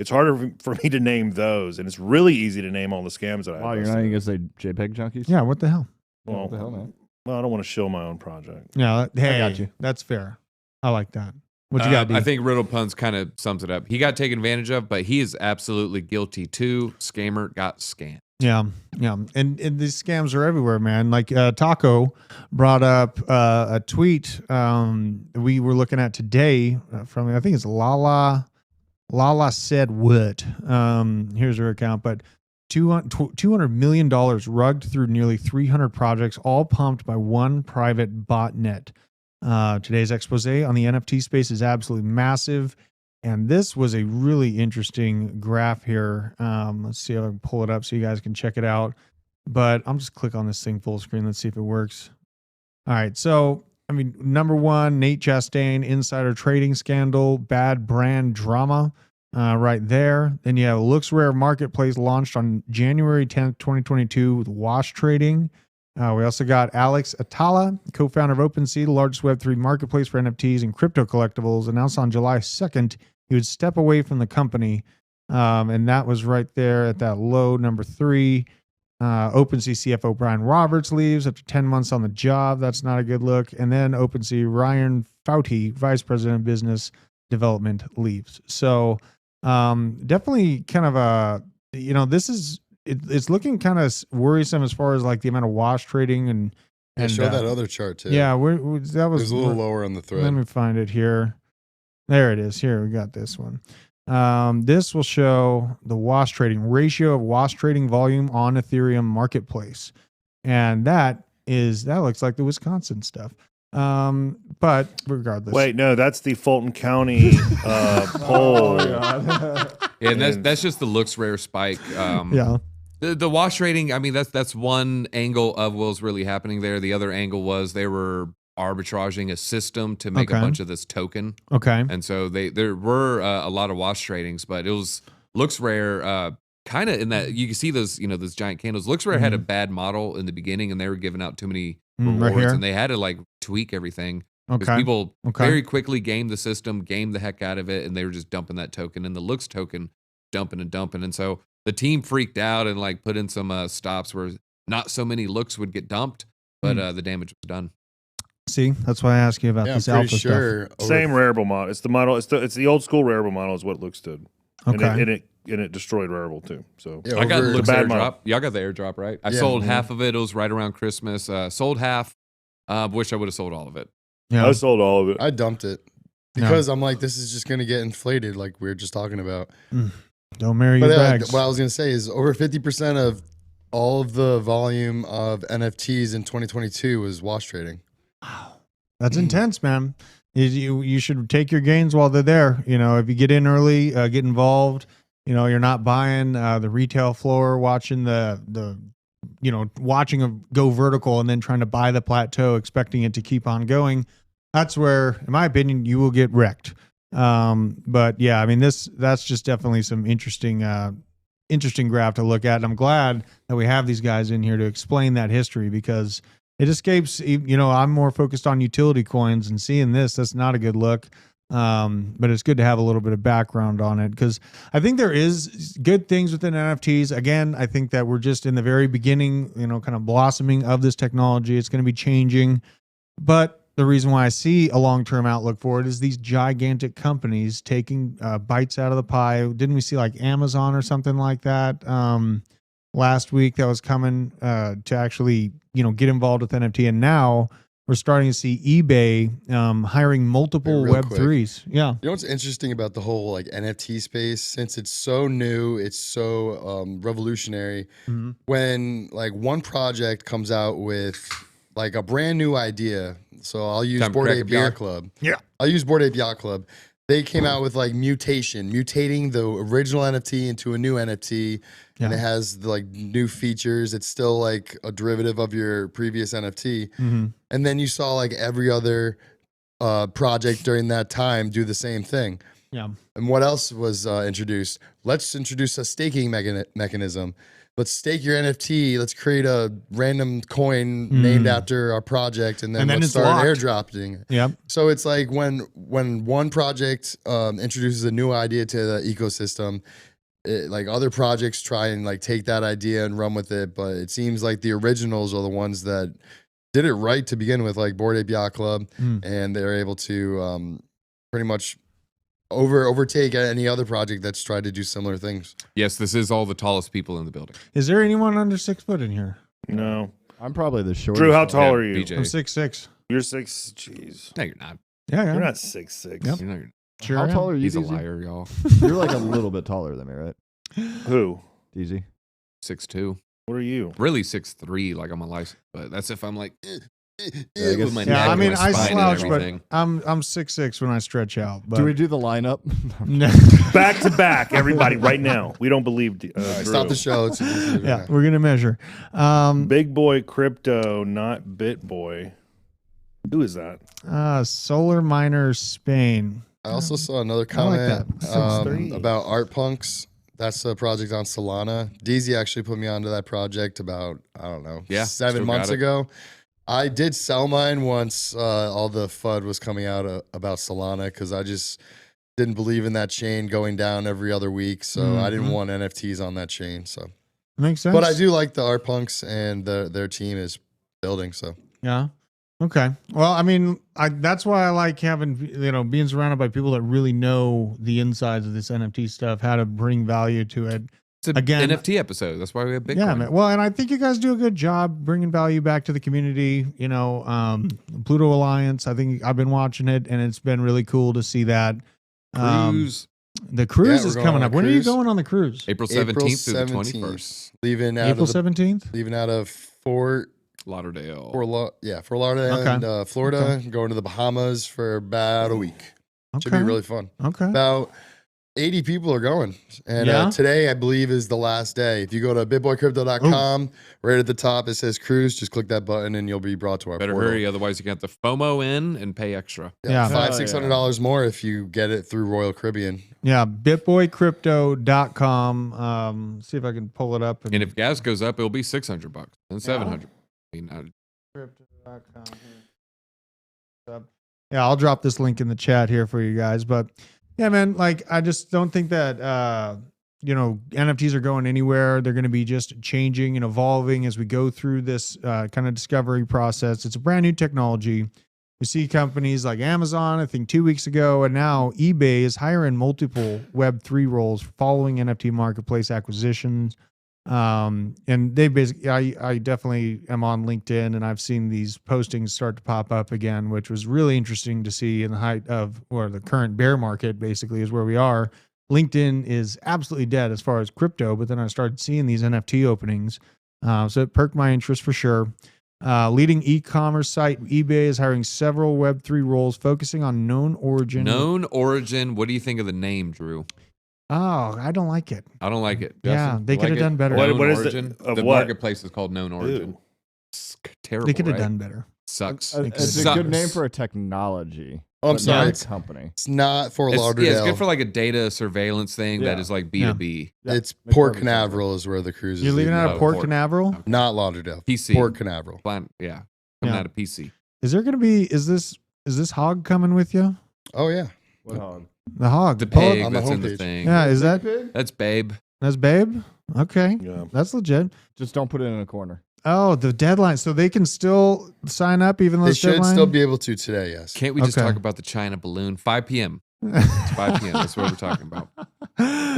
It's harder for me to name those, and it's really easy to name all the scams that I have.
Wow, you're not even gonna say JPEG junkies?
Yeah, what the hell?
Well,
what the hell, man?
Well, I don't want to shill my own project.
Yeah, hey,
I got you.
That's fair. I like that. What you got, D?
I think Riddle Puns kind of sums it up. He got taken advantage of, but he is absolutely guilty too. Scammer got scammed.
Yeah. And these scams are everywhere, man. Like Taco brought up a tweet we were looking at today from, I think it's Lala said what. Here's her account, but $200 million rugged through nearly 300 projects, all pumped by one private botnet. Today's expose on the NFT space is absolutely massive. And this was a really interesting graph here. Let's see if I can pull it up so you guys can check it out. But I'm just click on this thing full screen. Let's see if it works. All right. So, I mean, number one, Nate Chastain, insider trading scandal, bad brand drama. Right there. Then you have LooksRare Marketplace launched on January 10th, 2022 with wash trading. We also got Alex Atala, co-founder of OpenSea, the largest Web3 marketplace for NFTs and crypto collectibles, announced on July 2nd he would step away from the company. And that was right there at that low number 3. OpenSea CFO Brian Roberts leaves after 10 months on the job. That's not a good look. And then OpenSea Ryan Fouty, vice president of business development, leaves. So definitely kind of a, this is, it's looking kind of worrisome as far as like the amount of wash trading and
show that other chart too.
Yeah, that was
a little lower on the thread.
Let me find it here. There it is. Here, we got this one. This will show the wash trading ratio of wash trading volume on Ethereum marketplace. And that looks like the Wisconsin stuff. But regardless.
Wait, no, that's the Fulton County poll.
Yeah, and that's just the LooksRare spike.
Yeah.
The wash trading, I mean, that's one angle of what was really happening there. The other angle was they were arbitraging a system to make a bunch of this token.
Okay.
And so there were a lot of wash tradings, but it was LooksRare kind of in that you can see those giant candles. LooksRare had a bad model in the beginning, and they were giving out too many rewards,
right,
and they had to like tweak everything.
Okay.
People very quickly gamed the system, gamed the heck out of it, and they were just dumping that token and the Looks token, dumping. And so the team freaked out and like put in some stops where not so many Looks would get dumped, but the damage was done.
See, that's why I ask you about this alpha stuff.
Same Rarible model. It's the model. It's the old school Rarible model is what Looks did.
Okay.
And it destroyed Rarible too. So
I got Looks
bad
airdrop.
model.
Y'all got the airdrop, right? I sold half of it. It was right around Christmas. Sold half. Wish I would have sold all of it.
Yeah.
I sold all of it.
I dumped it because I'm like, this is just going to get inflated, like we were just talking about.
Don't marry your bags.
What I was going to say is over 50% of all of the volume of NFTs in 2022 was wash trading.
Wow. That's intense, man. You should take your gains while they're there. If you get in early, get involved, You're not buying the retail floor, watching watching a go vertical and then trying to buy the plateau, expecting it to keep on going. That's where, in my opinion, you will get wrecked. But yeah, I mean, that's just definitely some interesting graph to look at. And I'm glad that we have these guys in here to explain that history, because it escapes, I'm more focused on utility coins, and seeing this, that's not a good look. But it's good to have a little bit of background on it, because I think there is good things within NFTs. Again, I think that we're just in the very beginning, kind of blossoming of this technology. It's going to be changing, but the reason why I see a long-term outlook for it is these gigantic companies taking bites out of the pie. Didn't we see like Amazon or something like that last week that was coming to actually, get involved with NFT? And now we're starting to see eBay hiring multiple Web3s. Yeah.
You know what's interesting about the whole like NFT space? Since it's so new, it's so revolutionary. Mm-hmm. When like one project comes out with like a brand new idea, so I'll use Bored Ape Yacht Club.
Yeah,
I'll use Bored Ape Yacht Club. They came out with like mutating the original NFT into a new NFT, and it has like new features. It's still like a derivative of your previous NFT. Mm-hmm. And then you saw like every other project during that time do the same thing.
Yeah.
And what else was introduced? Let's introduce a staking mechanism. Let's stake your NFT. Let's create a random coin named after our project, and then let's start airdropping.
Yep.
So it's like when one project introduces a new idea to the ecosystem, like other projects try and like take that idea and run with it. But it seems like the originals are the ones that did it right to begin with, like Bored Ape Yacht Club, and they're able to pretty much overtake any other project that's tried to do similar things.
Yes, this is all the tallest people in the building.
Is there anyone under 6 foot in here?
No.
I'm probably the shortest.
Drew, how tall are you?
BJ.
I'm 6'6".
You're 6. Jeez.
No, you're not.
Yeah.
You're not 6'6".
Yep.
You're not.
Sure.
How tall are you?
He's a
DZ?
liar, y'all.
You're like a little bit taller than me, right?
Who?
DZ.
6'2".
What are you?
Really 6'3", like on my license, but that's if I'm like.
I guess-
with my
Yeah,
neck
I
and
mean,
my
I
spine and
slouch, but
everything.
I'm 6'6" when I stretch out. But
Do we do the lineup?
Back to back, everybody, right now. We don't believe
All right,
Drew.
stop the show.
yeah, we're gonna measure.
Big Boy Crypto, not Bit Boy. Who is that?
Solar Miner Spain.
I also saw another
I like
comment
that.
6'3".
about Art Punks. That's a project on Solana. DZ actually put me onto that project about, I don't know, 7 months ago. I did sell mine once all the FUD was coming out about Solana, because I just didn't believe in that chain going down every other week. So I didn't want NFTs on that chain. So
Makes sense.
But I do like the Art Punks, and their team is building. So
Yeah. Okay. Well, I mean, that's why I like having, being surrounded by people that really know the insides of this NFT stuff, how to bring value to it.
It's an NFT episode. That's why we have Bitcoin.
Yeah, man. Well, and I think you guys do a good job bringing value back to the community. Pluto Alliance, I think I've been watching it, and it's been really cool to see that.
Cruise.
The cruise
Yeah,
is
we're
coming
going
up.
on a
When are you
cruise.
going on the cruise?
April 17th through the 21st.
Leaving out
April
of
17th?
leaving out of Fort
Lauderdale.
Lauderdale,
Okay.
and Florida, going to the Bahamas for about a week. Should be really fun.
Okay.
About 80 people are going. And
Yeah?
today, I believe, is the last day. If you go to bitboycrypto.com, right at the top, it says cruise. Just click that button and you'll be brought to our
Better
portal.
hurry, otherwise you got the FOMO in and pay extra.
Yeah.
$500-$600 more if you get it through Royal Caribbean.
Yeah, bitboycrypto.com. See if I can pull it up.
And if gas goes up, it'll be $600 and $700.
Yeah, I'll drop this link in the chat here for you guys. But yeah, man, like I just don't think that NFTs are going anywhere. They're going to be just changing and evolving as we go through this kind of discovery process. It's a brand new technology. We see companies like Amazon, I think 2 weeks ago, and now eBay is hiring multiple Web3 roles following NFT marketplace acquisitions. And they basically, I definitely am on LinkedIn, and I've seen these postings start to pop up again, which was really interesting to see in the height of, or the current bear market basically is where we are. LinkedIn is absolutely dead as far as crypto, but then I started seeing these NFT openings. So it perked my interest for sure. Leading e-commerce site eBay is hiring several Web3 roles focusing on known origin.
Known origin. What do you think of the name, Drew?
Oh, I don't like it.
I don't like it.
Yeah,
Justin,
they
you
could have
like it?
done better.
What-
Known
what is the-
origin.
of
the
what?
marketplace is called known origin.
Ew.
It's terrible.
They could have
right?
done better.
Sucks.
It's a
Sucks.
good name for a technology.
Oh, I'm
but
sorry.
not a company.
It's not Fort
It's,
Lauderdale.
yeah, it's good for like a data surveillance thing that
Yeah.
is like B2B.
Yeah,
It's
makes
Port
perfect sense.
Canaveral is where the cruise is.
You're leaving
leaving.
out of Port
Port.
Canaveral?
Not Lauderdale.
PC.
Port Canaveral.
Yeah. Coming
Yeah.
out of PC.
Is there going to be, is this hog coming with you?
Oh yeah.
What hog?
The hog.
The
Pull it-
pig
on the
that's in the
homepage.
thing.
Yeah, is that,
That's Babe.
that's Babe? Okay.
Yeah.
That's legit.
Just don't put it in a corner.
Oh, the deadline. So they can still sign up even though
They
it's
should
deadline?
still be able to today. Yes.
Can't we just
Okay.
talk about the China balloon? 5 p.m. It's 5 p.m. That's what we're talking about.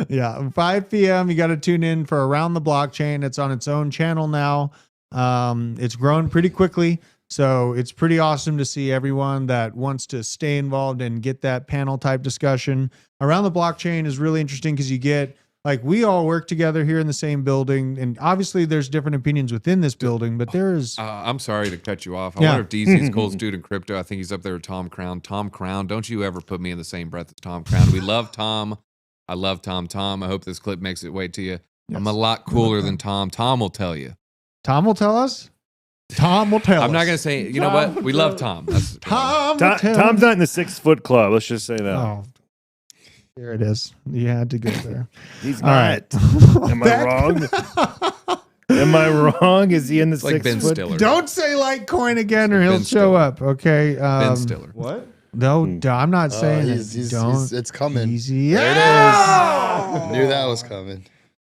Yeah, 5 p.m. You got to tune in for Around the Blockchain. It's on its own channel now. It's grown pretty quickly, so it's pretty awesome to see everyone that wants to stay involved and get that panel type discussion. Around the Blockchain is really interesting because you get like we all work together here in the same building, and obviously there's different opinions within this building, but there is
I'm sorry to cut you off. I
Yeah.
wonder if DC's coolest dude in crypto. I think he's up there with Tom Crown. Tom Crown, don't you ever put me in the same breath as Tom Crown. We love Tom. I love Tom. Tom, I hope this clip makes its way to you. I'm a lot cooler than Tom. Tom will tell you.
Tom will tell us. Tom will tell us.
I'm not going to say, you know what? We love Tom. That's,
Tom will tell
Tom's not in the 6 foot club. Let's just say that.
Oh, here it is. You had to go there.
He's
All right.
Am I wrong? Am I wrong? Is he in the
It's like
6
Ben
foot?
Stiller.
Don't say Litecoin again or he'll
Ben
show
Stiller.
up. Okay.
Ben Stiller.
What?
No, I'm not saying don't.
It's coming.
Easy.
There it
Yeah!
is. Knew that was coming.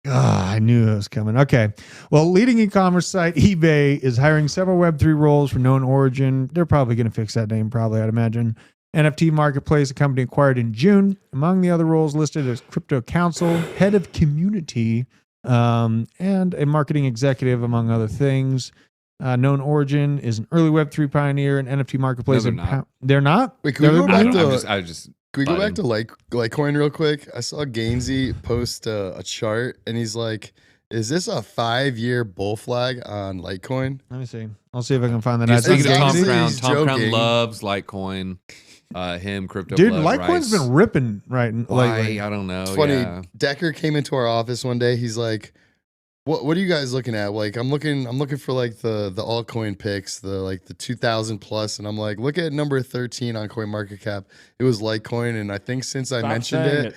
I knew it was coming. Okay. Well, leading e-commerce site eBay is hiring several Web3 roles for known origin. They're probably going to fix that name, probably, I'd imagine. NFT Marketplace, a company acquired in June. Among the other roles listed as Crypto Counsel, Head of Community, and a marketing executive, among other things. Known Origin is an early Web3 pioneer and NFT Marketplace.
No, they're not.
They're not?
Wait, can we go
I
back
don't,
to?
I just
Can we go back to
button.
Litecoin real quick? I saw Gainsey post a chart, and he's like, "Is this a 5-year bull flag on Litecoin?"
Let me see. I'll see if I can find that.
You're
ad.
speaking of Tom
Gainsey,
Crown.
he's
Tom Crown
joking.
loves Litecoin. Him, Crypto
Dude,
Blood,
Litecoin's
Rice.
been ripping lately.
Why? I don't know.
It's funny.
Yeah.
Decker came into our office one day. He's like, "What are you guys looking at?" Like, I'm looking for like the altcoin picks, the 2,000 plus, and I'm like, look at number 13 on CoinMarketCap. It was Litecoin, and I think since I mentioned it,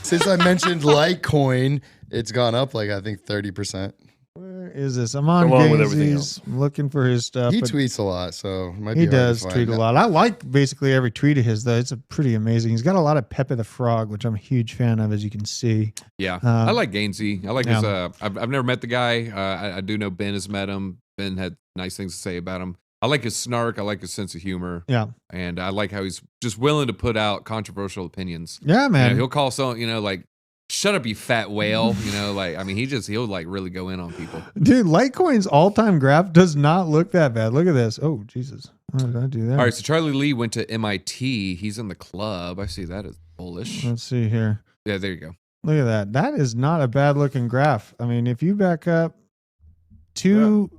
since I mentioned Litecoin, it's gone up like I think 30%.
Where is this? I'm on
Along with everything
Gainsey's. I'm looking for his stuff.
He
but
tweets a lot, so it might
he
be hard to
does
find.
tweet a lot. I like basically every tweet of his, though. It's a pretty amazing. He's got a lot of Pepe the Frog, which I'm a huge fan of, as you can see.
Yeah,
Um,
I like Gainsey. I like
yeah.
his. I've never met the guy. I do know Ben has met him. Ben had nice things to say about him. I like his snark. I like his sense of humor.
Yeah.
And I like how he's just willing to put out controversial opinions.
Yeah,
You
man.
know, he'll call someone, like, shut up, you fat whale. Like, I mean, he'll like really go in on people.
Dude, Litecoin's all-time graph does not look that bad. Look at this. Oh, Jesus. What did I do there?
All right, so Charlie Lee went to MIT. He's in the club. I see that as bullish.
Let's see here.
Yeah, there you go.
Look at that. That is not a bad-looking graph. I mean, if you back up to...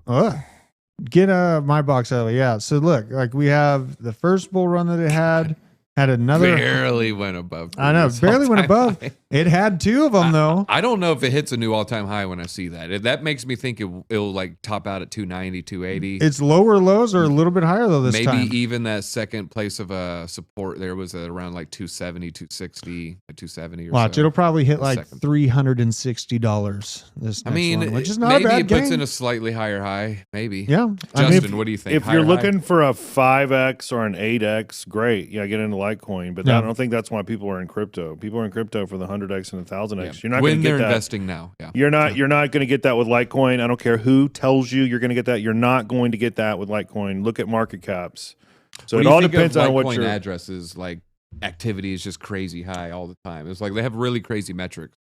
get my box out of the way. Yeah, so look, like we have the first bull run that it had another...
Barely went above.
I know,
previous
barely went
all-time
above.
high.
It had two of them, though.
I don't know if it hits a new all-time high when I see that. That makes me think it'll like top out at 290, 280.
Its lower lows are a little bit higher, though, this
Maybe
time.
even that second place of support there was at around like 270, 260, 270 or
Watch,
so.
it'll probably hit
The
like
second.
$360 this next
I mean,
one, which is not
maybe
a bad
it puts
game.
in a slightly higher high. Maybe.
Yeah.
Justin, what do you think?
If
Higher
you're
high?
looking for a 5x or an 8x, great. Yeah, get into Litecoin. But
Yeah.
I don't think that's why people are in crypto. People are in crypto for the 100x and the 1000x.
Yeah.
You're not
when
going to
they're
get that.
investing now, yeah.
You're not going to get that with Litecoin. I don't care who tells you you're going to get that. You're not going to get that with Litecoin. Look at market caps. So
What
it
do you
all
think
depends
of
on what
Litecoin
your
addresses. Like activity is just crazy high all the time. It's like they have really crazy metrics.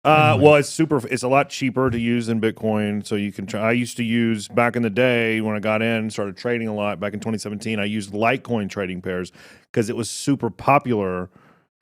well, it's a lot cheaper to use than Bitcoin. So you can try. I used to use back in the day when I got in, started trading a lot back in 2017. I used Litecoin trading pairs because it was super popular.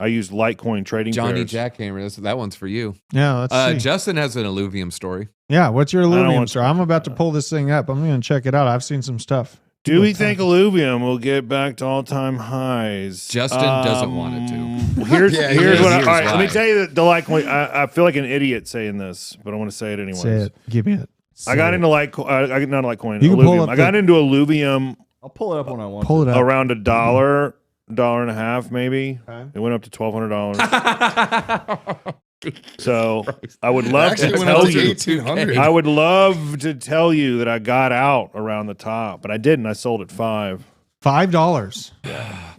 I used Litecoin trading
Johnny
pairs.
Jackhammer, that one's for you.
Yeah, let's see.
Justin has an alluvium story.
Yeah, what's your
don't
Illuvium
want
store? I'm about to pull this thing up. I'm going to check it out. I've seen some stuff.
Do we think alluvium will get back to all-time highs?
Justin doesn't want it to.
Here's
here's
what. All
here's
right, let me
why.
tell you the Litecoin. I feel like an idiot saying this, but I want to say it anyways.
Say it. Give me it.
I got into Litecoin. Not Litecoin.
You can pull
Alluvium.
up
I got into alluvium
I'll pull it up when I want.
Pull it up.
around $1, $1.50 maybe.
Okay.
It went up to $1,200. So I would love to
Actually went up
tell
to
you.
1800.
I would love to tell you that I got out around the top, but I didn't. I sold at $5.
$5.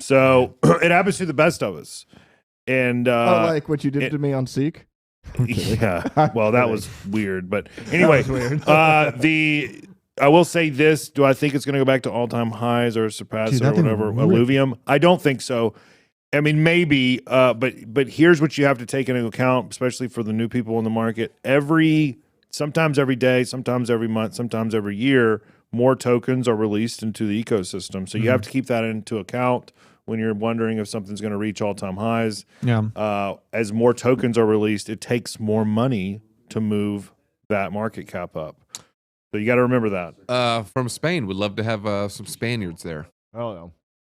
So it happens to the best of us. And
like what you did to me on Seek.
yeah, well, that was weird. But anyway,
was weird.
I will say this: do I think it's going to go back to all-time highs or surpass
Dude,
or
that thing
whatever?
ripped.
Alluvium? I don't think so. I mean, maybe, but here's what you have to take into account, especially for the new people in the market. Sometimes every day, sometimes every month, sometimes every year, more tokens are released into the ecosystem. So you have to keep that into account when you're wondering if something's going to reach all-time highs.
Yeah.
As more tokens are released, it takes more money to move that market cap up. So you got to remember that.
From Spain, would love to have some Spaniards there.
Oh no.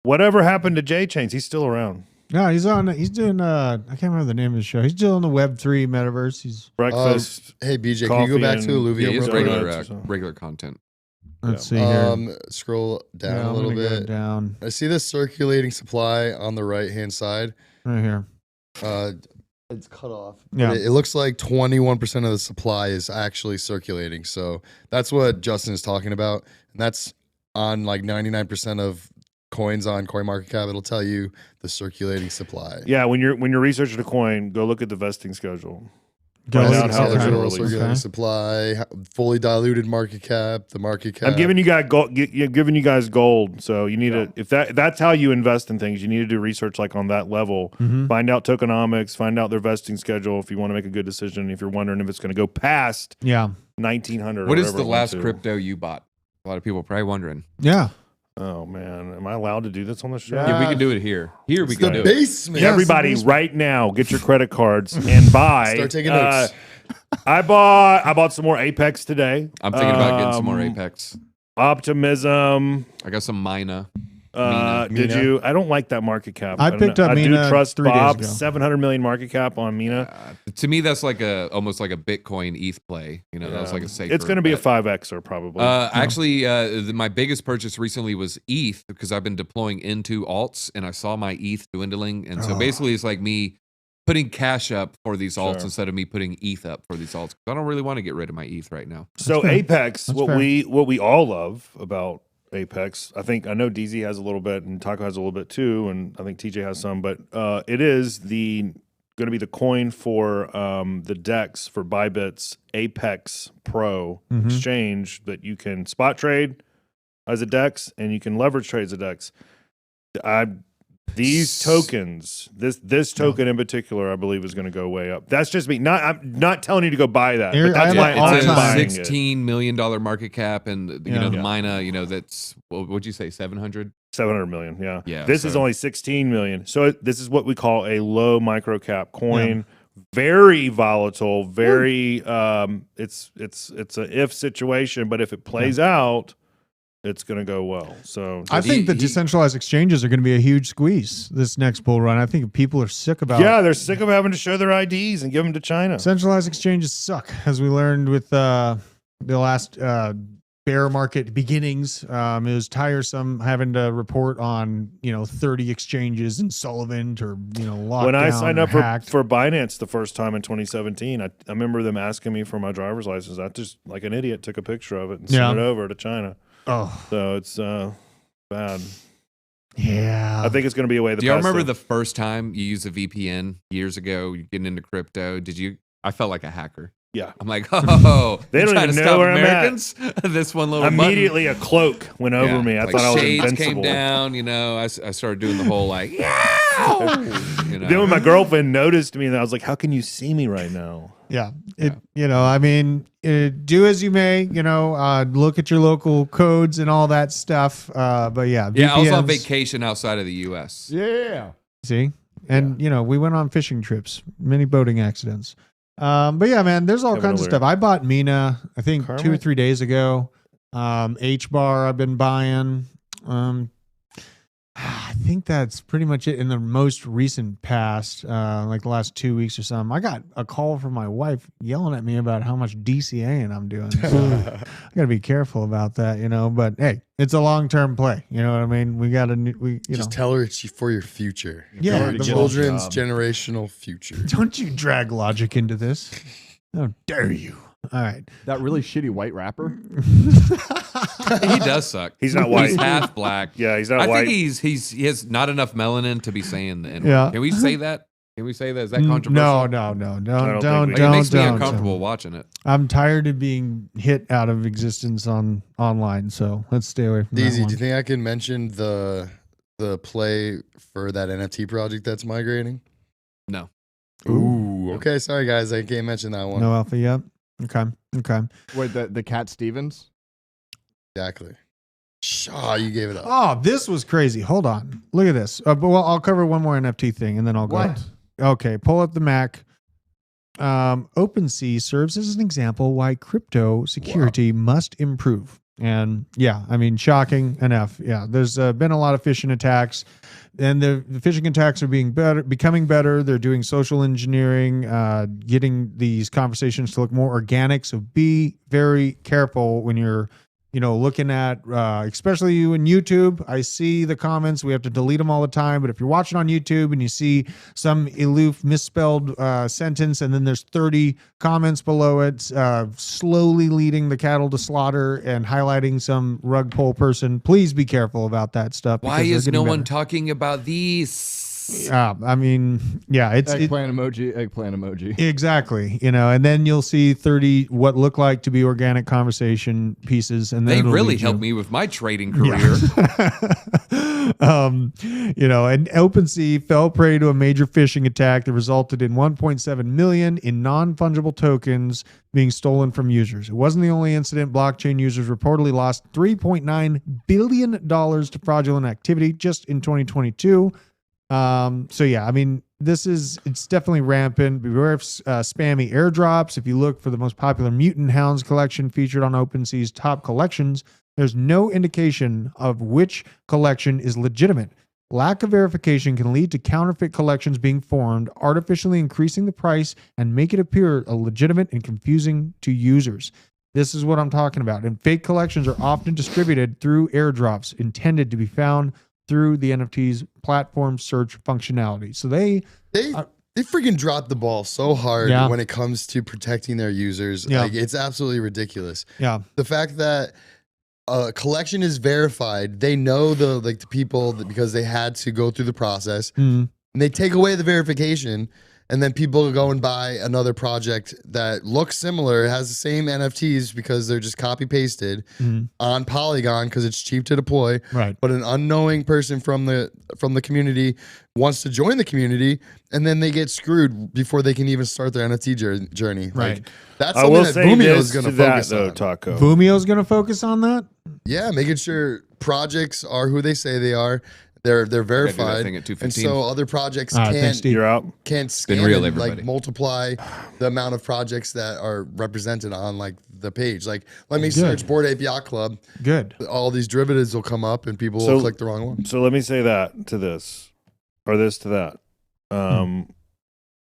Whatever happened to J Chains? He's still around.
No, he's doing I can't remember the name of the show. He's still in the Web3 metaverse. He's
Breakfast.
Hey, BJ, can you go back to
coffee and-
alluvium?
Yeah, he's
real quick?
regular,
so.
regular content.
let's see here.
Scroll down
Yeah,
a
I'm
little
gonna go
bit.
down
I see the circulating supply on the right-hand side.
right here.
It's cut off.
Yeah.
It looks like 21% of the supply is actually circulating. So that's what Justin is talking about. And that's on like 99% of coins on CoinMarketCap. It'll tell you the circulating supply.
Yeah, when you're researching a coin, go look at the vesting schedule.
Go
Find
look
out
at
how
the
they're gonna
time.
release.
circulating
Okay.
supply, fully diluted market cap, the market cap.
I'm giving you guys gold. Giving you guys gold. So you need to, if that's how you invest in things, you need to do research like on that level.
Mhm.
Find out tokenomics. Find out their vesting schedule if you want to make a good decision. If you're wondering if it's going to go past
Yeah.
1900.
What
or
is
whatever
the
it went
last
to.
crypto you bought? A lot of people are probably wondering.
Yeah.
Oh man, am I allowed to do this on the show?
Yeah, we can do it here. Here we
It's
can
the
do it.
basement.
Everybody, right now, get your credit cards and buy.
Start taking notes.
I bought some more Apex today.
I'm thinking about getting some more Apex.
Optimism.
I got some Mina.
Did
Mina.
you? I don't like that market cap.
I
don't
picked
know.
up
I
Mina
do trust
3 days
Bob.
ago.
700 million market cap on Mina.
To me, that's like almost like a Bitcoin ETH play. You know, that was like a safer.
It's going to be a
bet.
5xer probably.
Actually, my biggest purchase recently was ETH because I've been deploying into alts and I saw my ETH dwindling. And so basically, it's like me putting cash up for these alts
Sure.
instead of me putting ETH up for these alts. I don't really want to get rid of my ETH right now.
So
fair.
Apex,
That's
what
fair.
we all love about Apex, I know DZ has a little bit and Taco has a little bit too, and I think TJ has some, but it is going to be the coin for the DEX for Bybit's Apex Pro exchange that you can spot trade as a DEX and you can leverage trade as a DEX. These tokens, this token in particular, I believe is going to go way up. That's just me. I'm not telling you to go buy that,
Here,
but that's
I
why
like
It's
I'm
a
buying it.
$16 million market cap, and you know the
Yeah.
Mina, you know that's what would you say 700?
700 million, yeah.
Yeah,
This is
so-
only 16 million. So this is what we call a low micro cap coin. Very volatile, very it's a if situation, but if it plays out, it's going to go well. So
I think the
he-
decentralized exchanges are going to be a huge squeeze this next bull run. I think people are sick about
yeah, they're sick of having to show their IDs and give them to China.
centralized exchanges suck, as we learned with the last bear market beginnings. It was tiresome having to report on 30 exchanges and Sullivan or lockdown.
When I signed
or
up
hacked.
for Binance the first time in 2017, I remember them asking me for my driver's license. I just, like an idiot, took a picture of it and sent it over to China.
Oh
So it's bad.
yeah,
I think it's going to be a way.
Do you remember the first time you used a VPN years ago? You're getting into crypto. Did you? I felt like a hacker.
Yeah.
I'm like, oh,
They
you're
don't
trying
even
to
know
stop
where I'm at.
Americans. This one little
Immediately a cloak went
button.
over
Yeah,
me. I
like
thought I was
shades
invincible.
came down. I started doing the whole like,
Then when my girlfriend noticed me, and I was like, "How can you see me right now?"
yeah. I mean, do as you may. Look at your local codes and all that stuff. But yeah,
yeah. I was on
VPNs,
vacation outside of the U.S.
Yeah.
See, and we went on fishing trips, many boating accidents. But yeah, man, there's all
Kevin
kinds of
O'Leary.
stuff. I bought Mina, I think 2 or
Kermit?
3 days ago. H-bar I've been buying. I think that's pretty much it in the most recent past, like the last 2 weeks or something. I got a call from my wife yelling at me about how much DCAing I'm doing. So I got to be careful about that, you know. But hey, it's a long-term play. You know what I mean? We got to,
just tell her it's for your future.
Yeah,
the children's generational future.
Don't you drag logic into this? How dare you? All right.
That really shitty white rapper.
He does suck.
He's not white.
He's half black.
Yeah, he's not
I
white.
think he has not enough melanin to be saying the N-word.
Yeah.
Can we say that? Can we say that? Is that controversial?
No.
think we
It makes me
don't.
uncomfortable watching it.
I'm tired of being hit out of existence online, so let's stay away from that
Daisy,
one.
do you think I can mention the play for that NFT project that's migrating?
No.
Ooh. Okay, sorry guys, I can't mention that one.
No alpha yet? Okay.
Wait, the Cat Stevens?
Exactly. Shaw, you gave it up.
Oh, this was crazy. Hold on. Look at this. But well, I'll cover one more NFT thing and then I'll go.
What?
Okay, pull up the Mac. OpenSea serves as an example why crypto security must improve. And yeah, I mean, shocking enough. Yeah, there's been a lot of phishing attacks, and the phishing attacks are becoming better. They're doing social engineering, getting these conversations to look more organic. So be very careful when you're, looking at, especially you in YouTube. I see the comments. We have to delete them all the time. But if you're watching on YouTube and you see some aloof misspelled sentence, and then there's 30 comments below it, slowly leading the cattle to slaughter and highlighting some rug pull person, please be careful about that stuff.
Why is no one talking about these?
I mean, yeah, it's
eggplant emoji.
Exactly. And then you'll see 30 what look like to be organic conversation pieces, and then
They
it'll
really
lead you.
helped me with my trading career.
And OpenSea fell prey to a major phishing attack that resulted in 1.7 million in non-fungible tokens being stolen from users. It wasn't the only incident. Blockchain users reportedly lost $3.9 billion to fraudulent activity just in 2022. So yeah, I mean, it's definitely rampant. Beware of spammy airdrops. If you look for the most popular Mutant Hounds collection featured on OpenSea's top collections, there's no indication of which collection is legitimate. Lack of verification can lead to counterfeit collections being formed, artificially increasing the price and make it appear illegitimate and confusing to users. This is what I'm talking about. And fake collections are often distributed through airdrops intended to be found through the NFT's platform search functionality. So they
freaking dropped the ball so hard when it comes to protecting their users.
Yeah.
Like, it's absolutely ridiculous.
Yeah.
The fact that a collection is verified, they know the people because they had to go through the process, and they take away the verification. And then people go and buy another project that looks similar, has the same NFTs because they're just copy pasted on Polygon because it's cheap to deploy.
Right.
But an unknowing person from the community wants to join the community, and then they get screwed before they can even start their NFT journey.
Right.
Like, that's
I
something
will
that
say
Boomio
this
is going
to
to
that,
focus
though,
on.
Taco.
Boomio's going to focus on that?
Yeah, making sure projects are who they say they are. They're verified,
thing at
and
2:15.
so other projects
Thanks, Steve.
You're out.
can't scan
real,
and, like,
everybody.
multiply the amount of projects that are represented on like the page. Like, let me search Bored Ape Yacht Club.
Good.
All these derivatives will come up, and people will click the wrong one.
So let me say that to this, or this to that.
A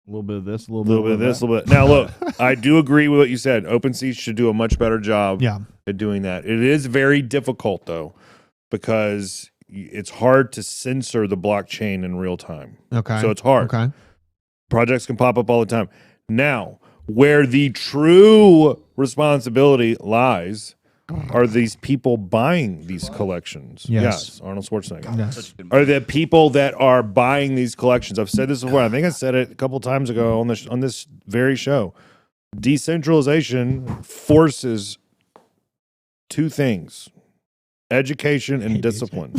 little bit of this, a little
little bit of
that.
this, a little bit. Now, look, I do agree with what you said. OpenSea should do a much better job at doing that. It is very difficult, though, because it's hard to censor the blockchain in real time.
Okay.
So it's hard.
Okay.
Projects can pop up all the time. Now, where the true responsibility lies are these people buying these collections.
Yes.
Arnold Schwarzenegger.
Yes.
Are the people that are buying these collections. I've said this before. I think I said it a couple times ago on this very show. Decentralization forces two things: education and discipline.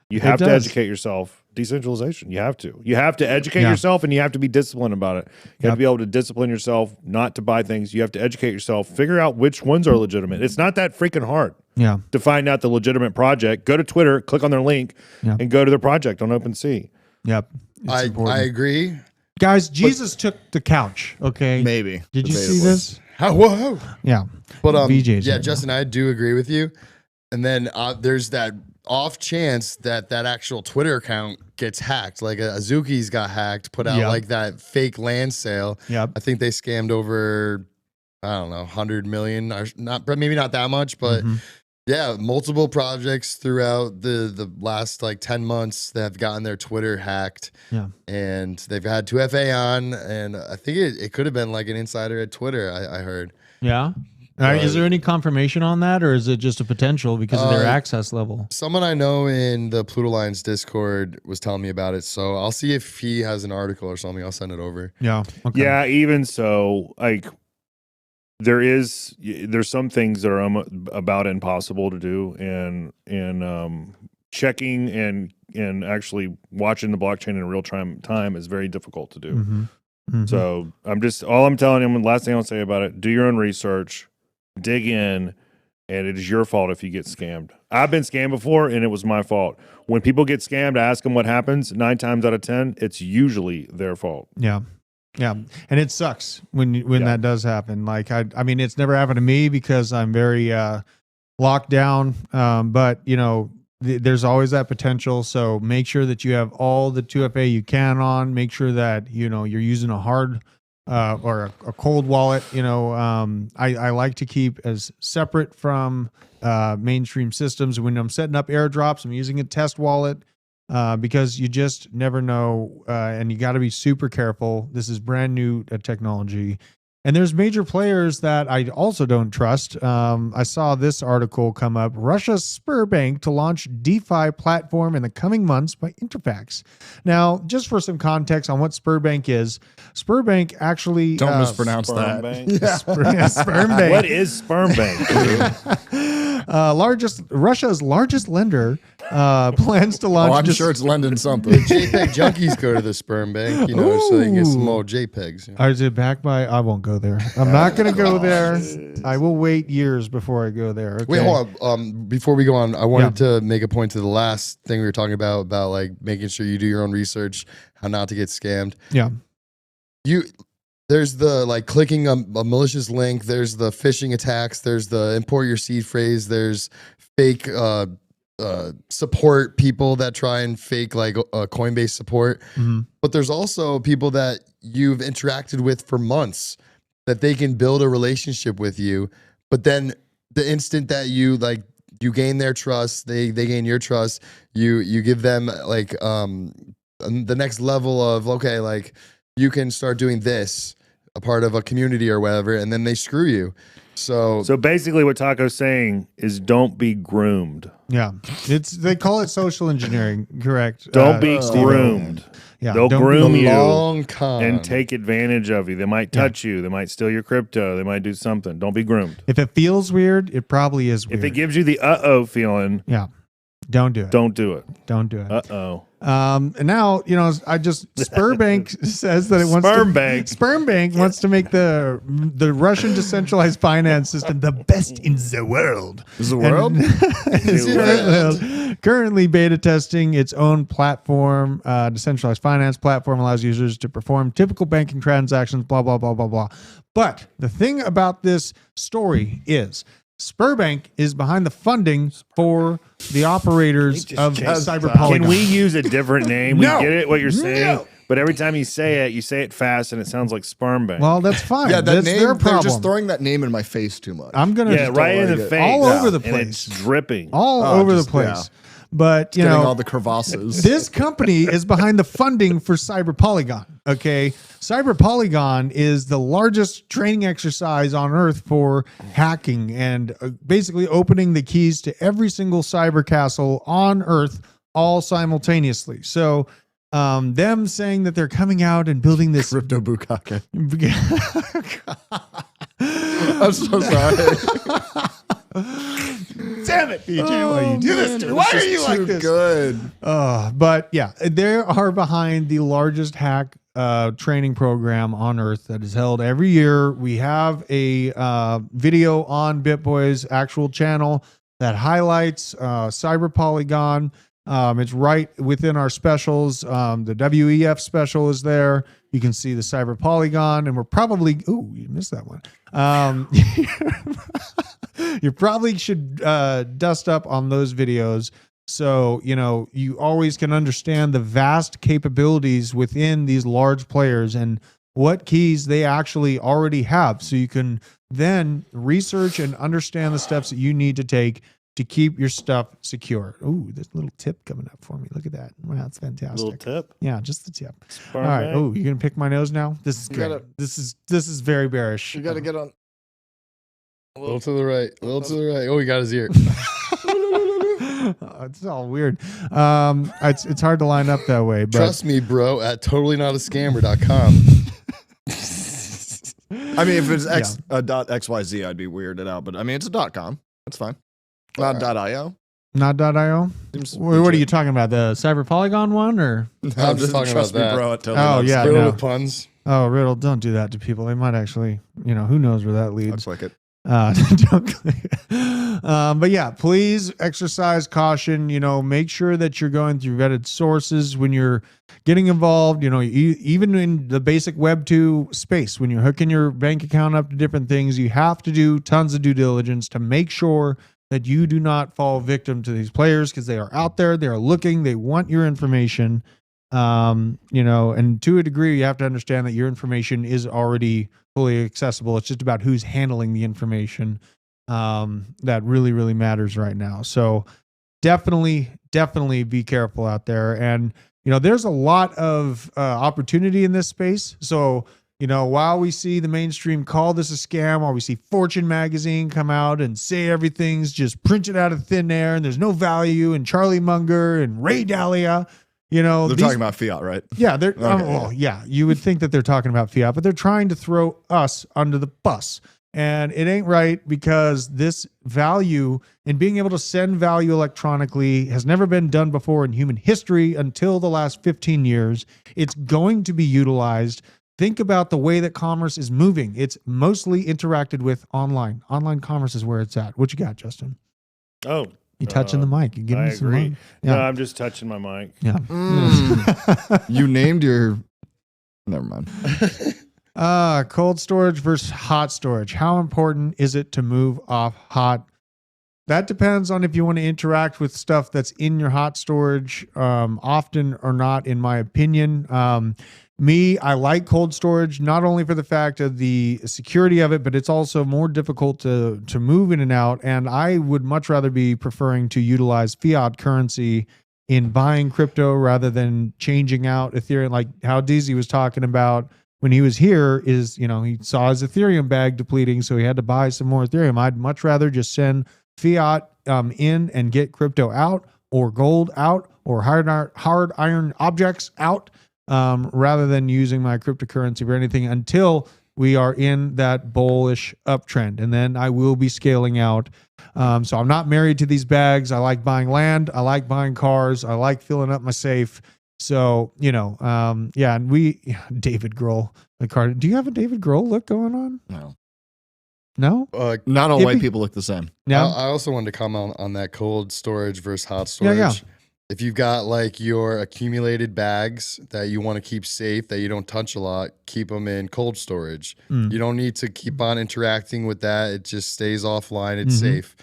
You have to educate yourself. Decentralization. You have to. You have to educate yourself, and you have to be disciplined about it. You have to be able to discipline yourself not to buy things. You have to educate yourself. Figure out which ones are legitimate. It's not that freaking hard.
Yeah.
To find out the legitimate project, go to Twitter, click on their link, and go to their project on OpenSea.
Yep.
I agree.
Guys, Jesus took the couch. Okay.
Maybe.
Did you see this?
Whoa.
Yeah.
But
VJs
yeah,
right
Justin, I do agree with you. And then there's that off chance that actual Twitter account gets hacked. Like Azuki's got hacked, put out like that fake land sale.
Yep.
I think they scammed over, I don't know, 100 million, or not, maybe not that much, but yeah, multiple projects throughout the last like 10 months that have gotten their Twitter hacked.
Yeah.
And they've had 2FA on, and I think it could have been like an insider at Twitter, I heard.
Yeah. Is there any confirmation on that, or is it just a potential because of their access level?
Someone I know in the Pluto Lines Discord was telling me about it, so I'll see if he has an article or something. I'll send it over.
Yeah. Okay.
Yeah, even so, like there's some things that are about impossible to do, and checking and actually watching the blockchain in real time is very difficult to do. So all I'm telling him, last thing I'll say about it, do your own research, dig in, and it is your fault if you get scammed. I've been scammed before, and it was my fault. When people get scammed, I ask them what happens. 9 times out of 10, it's usually their fault.
Yeah. Yeah. And it sucks when that does happen. Like, I mean, it's never happened to me because I'm very locked down. But, you know, there's always that potential. So make sure that you have all the 2FA you can on. Make sure that, you know, you're using a hard or a cold wallet. You know, I like to keep as separate from mainstream systems. When I'm setting up airdrops, I'm using a test wallet because you just never know, and you got to be super careful. This is brand new technology. And there's major players that I also don't trust. I saw this article come up. Russia's Sberbank to launch DeFi platform in the coming months by Interfax. Now, just for some context on what Sberbank is, Sberbank actually...
Don't mispronounce
Sperm
that.
bank?
Sberbank.
What is sperm bank?
Russia's largest lender plans to launch...
Oh, I'm sure it's lending something.
JPEG junkies go to the sperm bank, you know, so they can get some more JPEGs. You know?
Is it backed by... I won't go there. I'm not going to go there. I will wait years before I go there. Okay?
Wait, hold on. Before we go on, I wanted to make a point to the last thing we were talking about like making sure you do your own research, how not to get scammed.
Yeah.
There's the like clicking a malicious link. There's the phishing attacks. There's the import your seed phrase. There's fake support people that try and fake like Coinbase support. But there's also people that you've interacted with for months that they can build a relationship with you. But then the instant that you gain their trust, they gain your trust. You give them like the next level of, okay, like you can start doing this, a part of a community or whatever, and then they screw you. So
basically what Taco's saying is don't be groomed.
Yeah. They call it social engineering, correct?
Don't be groomed.
Yeah.
They'll
don't
groom
be-
you
long con.
and take advantage of you. They might touch you. They might steal your crypto. They might do something. Don't be groomed.
If it feels weird, it probably is weird.
If it gives you the uh-oh feeling,
yeah. Don't do it.
don't do it.
Don't do it.
Uh-oh.
And now, you know, Sberbank says that it wants Spermbank wants to make the Russian decentralized finance system the best in the world.
Is the world?
Currently beta testing its own platform, decentralized finance platform, allows users to perform typical banking transactions, blah, blah, blah, blah, blah. But the thing about this story is Sberbank is behind the funding for the operators of Cyberpolygon.
Can we use a different name? We
No.
get it, what you're saying.
No.
But every time you say it fast and it sounds like sperm bank.
Well, that's fine.
Yeah, that
that's
name,
their
they're
problem.
just throwing that name in my face too much.
I'm gonna
yeah, right in the
like it.
face.
all over the
And
place,
it's dripping.
all
Oh,
over
just-
the place.
yeah.
But you
Getting
know,
all the crevasses.
this company is behind the funding for Cyberpolygon. Okay. Cyberpolygon is the largest training exercise on earth for hacking and basically opening the keys to every single cyber castle on earth all simultaneously. So, them saying that they're coming out and building this
Crypto Bukake. I'm so sorry.
Damn it, BJ. Why you do this to me? Why are you like this?
Good.
But yeah, they are behind the largest hack training program on earth that is held every year. We have a video on BitBoy's actual channel that highlights Cyberpolygon. It's right within our specials. The WEF special is there. You can see the cyber polygon, and we're probably, ooh, you missed that one. You probably should dust up on those videos. So, you always can understand the vast capabilities within these large players and what keys they actually already have. So you can then research and understand the steps that you need to take to keep your stuff secure. Ooh, there's a little tip coming up for me. Look at that. Wow, that's fantastic.
Little tip.
Yeah, just the tip. All right. Oh, you're gonna pick my nose now? This is great. This is very bearish.
You got to get on.
A little to the right. A little to the right. Oh, he got his ear.
It's all weird. It's hard to line up that way. But
Trust me, bro, at totallynotascammer.com.
I mean, if it's .xyz, I'd be weirded out. But I mean, it's a .com. That's fine. Not .io.
Not .io. What are you talking about? The Cyber Polygon one, or?
I'm just talking about that.
Bro, at
Oh yeah,
Riddle
no.
with puns.
Oh, Riddle, don't do that to people. They might actually, who knows where that leads.
Looks like it.
Don't click. But yeah, please exercise caution. Make sure that you're going through vetted sources when you're getting involved. Even in the basic Web2 space, when you're hooking your bank account up to different things, you have to do tons of due diligence to make sure that you do not fall victim to these players, because they are out there, they are looking, they want your information. And to a degree, you have to understand that your information is already fully accessible. It's just about who's handling the information that really, really matters right now. So definitely be careful out there. And, there's a lot of opportunity in this space. So, while we see the mainstream call this a scam, while we see Fortune magazine come out and say everything's just printed out of thin air and there's no value, and Charlie Munger and Ray Dalio,
they're talking about fiat, right?
Yeah, you would think that they're talking about fiat, but they're trying to throw us under the bus. And it ain't right, because this value and being able to send value electronically has never been done before in human history until the last 15 years. It's going to be utilized. Think about the way that commerce is moving. It's mostly interacted with online. Online commerce is where it's at. What you got, Justin?
Oh.
You touching the mic. You giving
I
me some
agree.
mic. Yeah.
No, I'm just touching my mic.
Yeah.
You named your. Never mind.
Cold storage versus hot storage. How important is it to move off hot? That depends on if you want to interact with stuff that's in your hot storage often or not, in my opinion. I like cold storage, not only for the fact of the security of it, but it's also more difficult to move in and out. And I would much rather be preferring to utilize fiat currency in buying crypto rather than changing out Ethereum, like how DZ was talking about when he was here. Is, he saw his Ethereum bag depleting, so he had to buy some more Ethereum. I'd much rather just send fiat in and get crypto out, or gold out, or hard iron objects out, rather than using my cryptocurrency for anything until we are in that bullish uptrend. And then I will be scaling out. So I'm not married to these bags. I like buying land. I like buying cars. I like filling up my safe. So, and David Grohl, the card. Do you have a David Grohl look going on?
No.
No?
Not all white people look the same.
No.
I also wanted to comment on that cold storage versus hot storage.
Yeah.
If you've got like your accumulated bags that you want to keep safe, that you don't touch a lot, keep them in cold storage. You don't need to keep on interacting with that. It just stays offline. It's safe.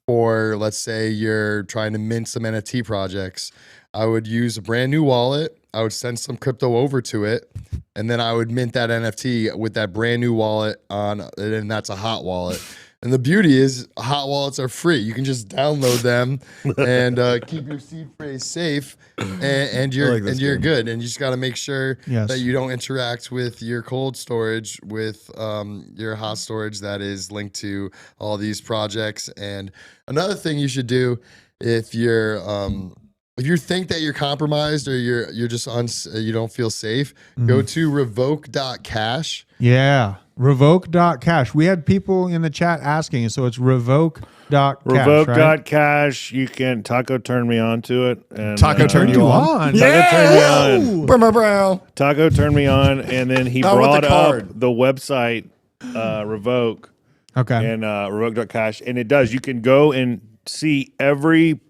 Or let's say you're trying to mint some NFT projects. I would use a brand new wallet. I would send some crypto over to it, and then I would mint that NFT with that brand new wallet on, and that's a hot wallet. And the beauty is, hot wallets are free. You can just download them and keep your seed phrase safe, and you're good. And you just got to make sure that you don't interact with your cold storage with your hot storage that is linked to all these projects. And another thing you should do if you think that you're compromised or you're just you don't feel safe, go to revoke.cash.
Yeah. Revoke.cash. We had people in the chat asking, so it's revoke.cash.
Revoke.cash. You can Taco turn me on to it. And,
Taco turned you on.
Taco turned me on.
Bro.
Taco turned me on, and then he brought up the website Revoke.
Okay.
And revoke.cash. And it does. You can go and see every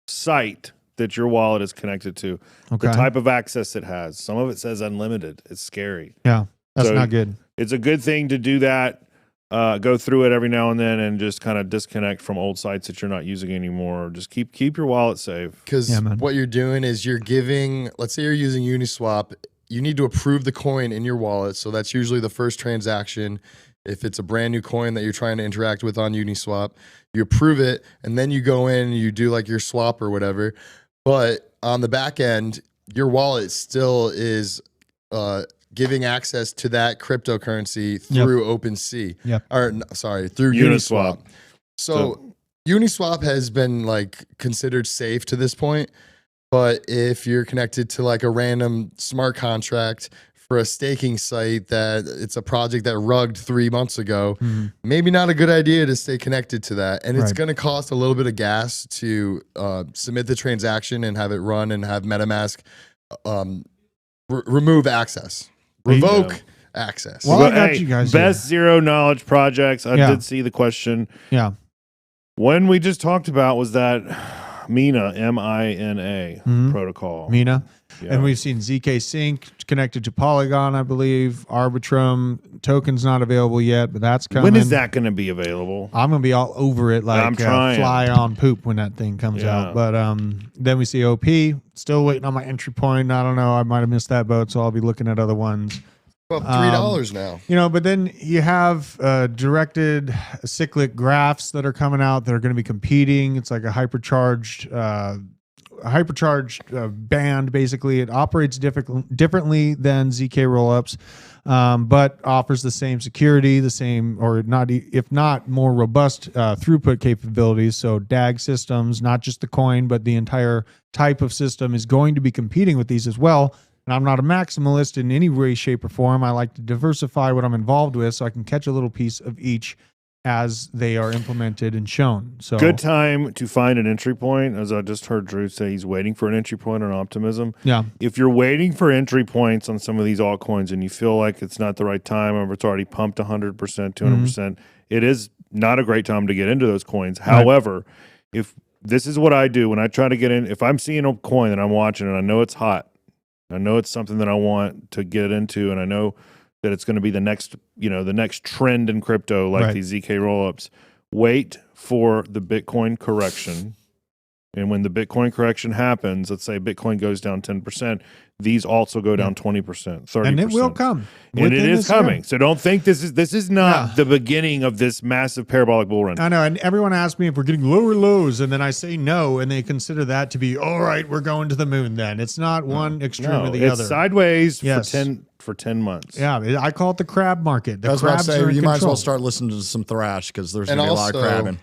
site that your wallet is connected to,
Okay.
the type of access it has. Some of it says unlimited. It's scary.
Yeah, that's
So
not good.
It's a good thing to do that. Go through it every now and then and just kind of disconnect from old sites that you're not using anymore. Just keep your wallet safe.
Because what you're doing is you're giving, let's say you're using Uniswap, you need to approve the coin in your wallet. So that's usually the first transaction. If it's a brand new coin that you're trying to interact with on Uniswap, you approve it, and then you go in and you do like your swap or whatever. But on the back end, your wallet still is giving access to that cryptocurrency through OpenSea. Through Uniswap. So Uniswap has been like considered safe to this point, but if you're connected to like a random smart contract for a staking site that it's a project that rugged 3 months ago, maybe not a good idea to stay connected to that. And it's going to cost a little bit of gas to submit the transaction and have it run and have MetaMask remove access. Revoke access.
Well, I got you guys
best zero knowledge projects. I did see the question.
Yeah.
One we just talked about was that Mina, M-I-N-A protocol.
Mina.
Yeah.
And we've seen ZK Sync connected to Polygon, I believe. Arbitrum token's not available yet, but that's coming.
When is that going to be available?
I'm going to be all over it like
I'm trying.
fly on poop when that thing comes out. But then we see OP. Still waiting on my entry point. I don't know. I might have missed that boat, so I'll be looking at other ones.
Well, $3 now.
You know, but then you have directed cyclic graphs that are coming out that are going to be competing. It's like a hypercharged band. Basically, it operates differently than ZK rollups, but offers the same security, the same, or not, if not more robust throughput capabilities. So DAG systems, not just the coin, but the entire type of system is going to be competing with these as well. And I'm not a maximalist in any way, shape, or form. I like to diversify what I'm involved with so I can catch a little piece of each as they are implemented and shown. So
good time to find an entry point, as I just heard Drew say he's waiting for an entry point on Optimism.
Yeah.
If you're waiting for entry points on some of these altcoins and you feel like it's not the right time or it's already pumped 100%, 200%, it is not a great time to get into those coins. Right. However, if this is what I do when I try to get in, if I'm seeing a coin that I'm watching and I know it's hot, I know it's something that I want to get into, and I know that it's going to be the next trend in crypto, like these ZK rollups. Wait for the Bitcoin correction. And when the Bitcoin correction happens, let's say Bitcoin goes down 10%, these also go down 20%, 30%.
And it will come.
And it is coming. So don't think this is not the beginning of this massive parabolic bull run.
I know. And everyone asks me if we're getting lower lows, and then I say no, and they consider that to be, all right, we're going to the moon then. It's not one extreme or the other.
It's sideways for 10 months.
Yeah, I call it the crab market.
I was about to say, you might as well start listening to some thrash because there's going to be a lot of crabbing.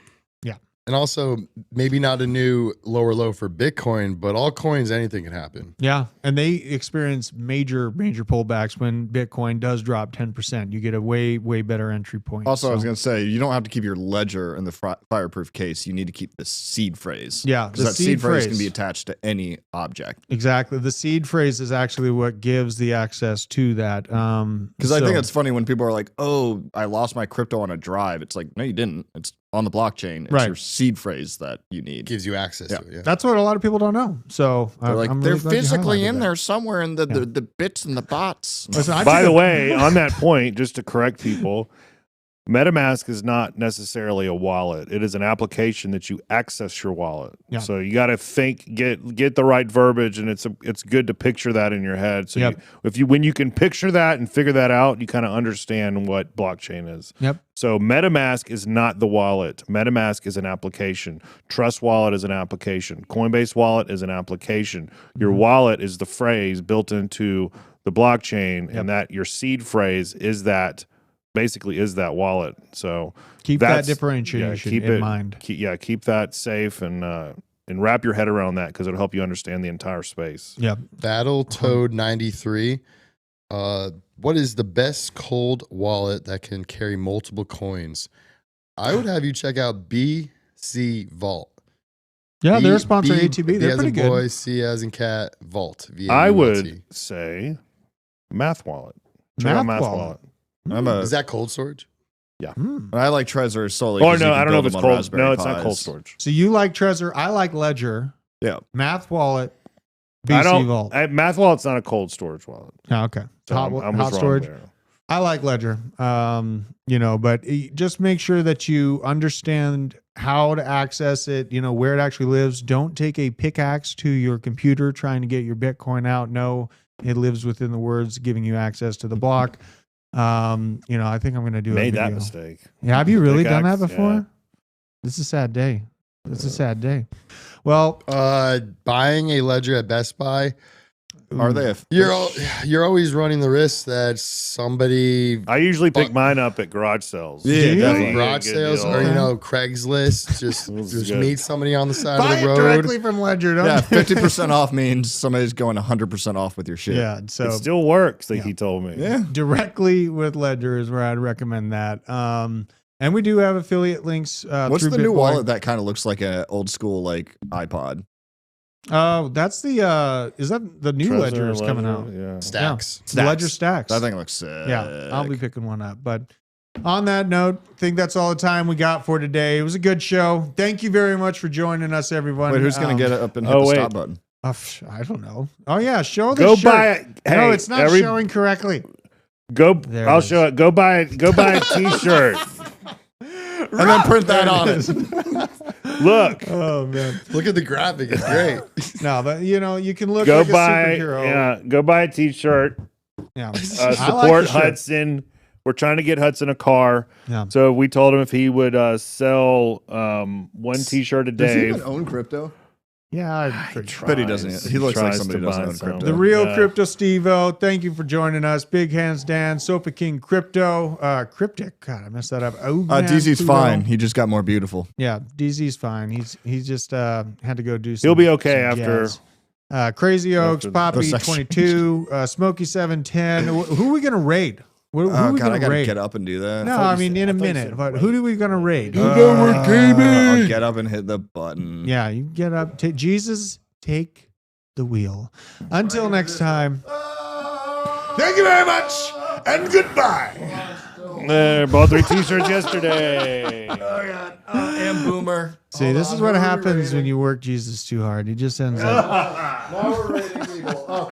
And also, maybe not a new lower low for Bitcoin, but altcoins, anything can happen.
Yeah, and they experience major pullbacks when Bitcoin does drop 10%. You get a way better entry point.
Also, I was going to say, you don't have to keep your ledger in the fireproof case. You need to keep the seed phrase.
Yeah,
because that seed phrase can be attached to any object.
Exactly. The seed phrase is actually what gives the access to that.
Because I think it's funny when people are like, oh, I lost my crypto on a drive. It's like, no, you didn't. It's on the blockchain. It's your seed phrase that you need.
Gives you access to it. Yeah.
That's what a lot of people don't know. So
they're like, they're physically in there somewhere in the bits and the bots.
Listen,
by the way, on that point, just to correct people, MetaMask is not necessarily a wallet. It is an application that you access your wallet. Yeah. So you got to get the right verbiage, and it's good to picture that in your head. So when you can picture that and figure that out, you kind of understand what blockchain is.
Yep.
So MetaMask is not the wallet. MetaMask is an application. Trust Wallet is an application. Coinbase Wallet is an application. Your wallet is the phrase built into the blockchain, and that your seed phrase is that. Basically is that wallet. So
keep that differentiation in mind.
Keep that safe and wrap your head around that because it'll help you understand the entire space.
Yep.
Battletoad 93. What is the best cold wallet that can carry multiple coins? I would have you check out BC Vault.
Yeah, they're a sponsor ATB. They're pretty good.
Boy, C as in cat, Vault.
I would say Math Wallet. Check out Math Wallet.
Is that cold storage?
Yeah.
I like Trezor solely.
Oh, no, I don't know if it's cold. No, it's not cold storage.
So you like Trezor. I like Ledger.
Yeah.
Math wallet.
I
BC
don't.
Vault.
Math wallet's not a cold storage wallet.
Oh, okay.
So
Hot,
I'm
hot
wrong
storage.
there.
I like Ledger. But just make sure that you understand how to access it, where it actually lives. Don't take a pickaxe to your computer trying to get your Bitcoin out. No, it lives within the words giving you access to the block. I think I'm going to do
Made
a
that
video.
mistake.
Yeah, have you really done that
Pickaxe,
before?
yeah.
This is a sad day. It's a sad day. Well,
Buying a Ledger at Best Buy,
Are they?
you're always running the risk that somebody
I usually pick mine up at garage sales.
Yeah,
Do you?
definitely.
garage
Good
sales
deal.
or
Okay.
Craigslist, just
good.
meet somebody on the side
buy
of the
it
road.
directly from Ledger. Don't
Yeah, 50% off means somebody's going 100% off with your shit.
Yeah, so
It still works, like he told me.
Yeah.
directly with Ledger is where I'd recommend that. And we do have affiliate links.
What's
through
the new
Bitboy.
wallet that kind of looks like an old school like iPod?
Oh, that's the is that the new
Trezor
Ledger is coming out?
Yeah.
Stacks.
Yeah. Ledger Stacks.
That thing looks sick.
Yeah, I'll be picking one up. But on that note, I think that's all the time we got for today. It was a good show. Thank you very much for joining us, everyone.
Wait, who's gonna get it up and hit
oh,
the
wait.
stop button?
I don't know. Oh yeah, show the
Go
shirt.
buy it. Hey,
No, it's not showing correctly.
Go.
There it
I'll
is.
show it. Go buy it. Go buy a T-shirt.
And then print that on it.
Look.
Oh man,
Look at the graphic; it's great.
no, but you can look
Go
like
buy.
a superhero.
Yeah. Go buy a T-shirt.
Yeah, I
Support
like the shirt.
Hudson. We're trying to get Hudson a car.
Yeah.
So we told him if he would sell one T-shirt a
Does he
day.
even own crypto?
Yeah, I'm pretty sure.
Bet he doesn't. He looks like
Tries
somebody
to
who doesn't
buy
own
some.
crypto.
The real
Yeah.
Crypto Steve-O, thank you for joining us. Big Hands Dan, Sofa King Crypto, Cryptic. God, I messed that up. Oh,
DZ's fine. He just got more beautiful.
Yeah, DZ's fine. He just had to go do some.
He'll be okay
some
after.
jazz. Crazy Oaks,
after the
Poppy
section.
22, Smokey 710. Who are we gonna raid? Who
Oh
are we
god, I
gonna
gotta
raid?
get up and do that.
No, I mean in a minute. But who are we gonna raid?
I'll get up and hit the button.
Yeah, you get up. Jesus, take the wheel. Until next time. Thank you very much, and goodbye.
Bought 3 T-shirts yesterday.
And Boomer.
See, this is what happens when you work Jesus too hard. He just ends up.
Now we're rating people.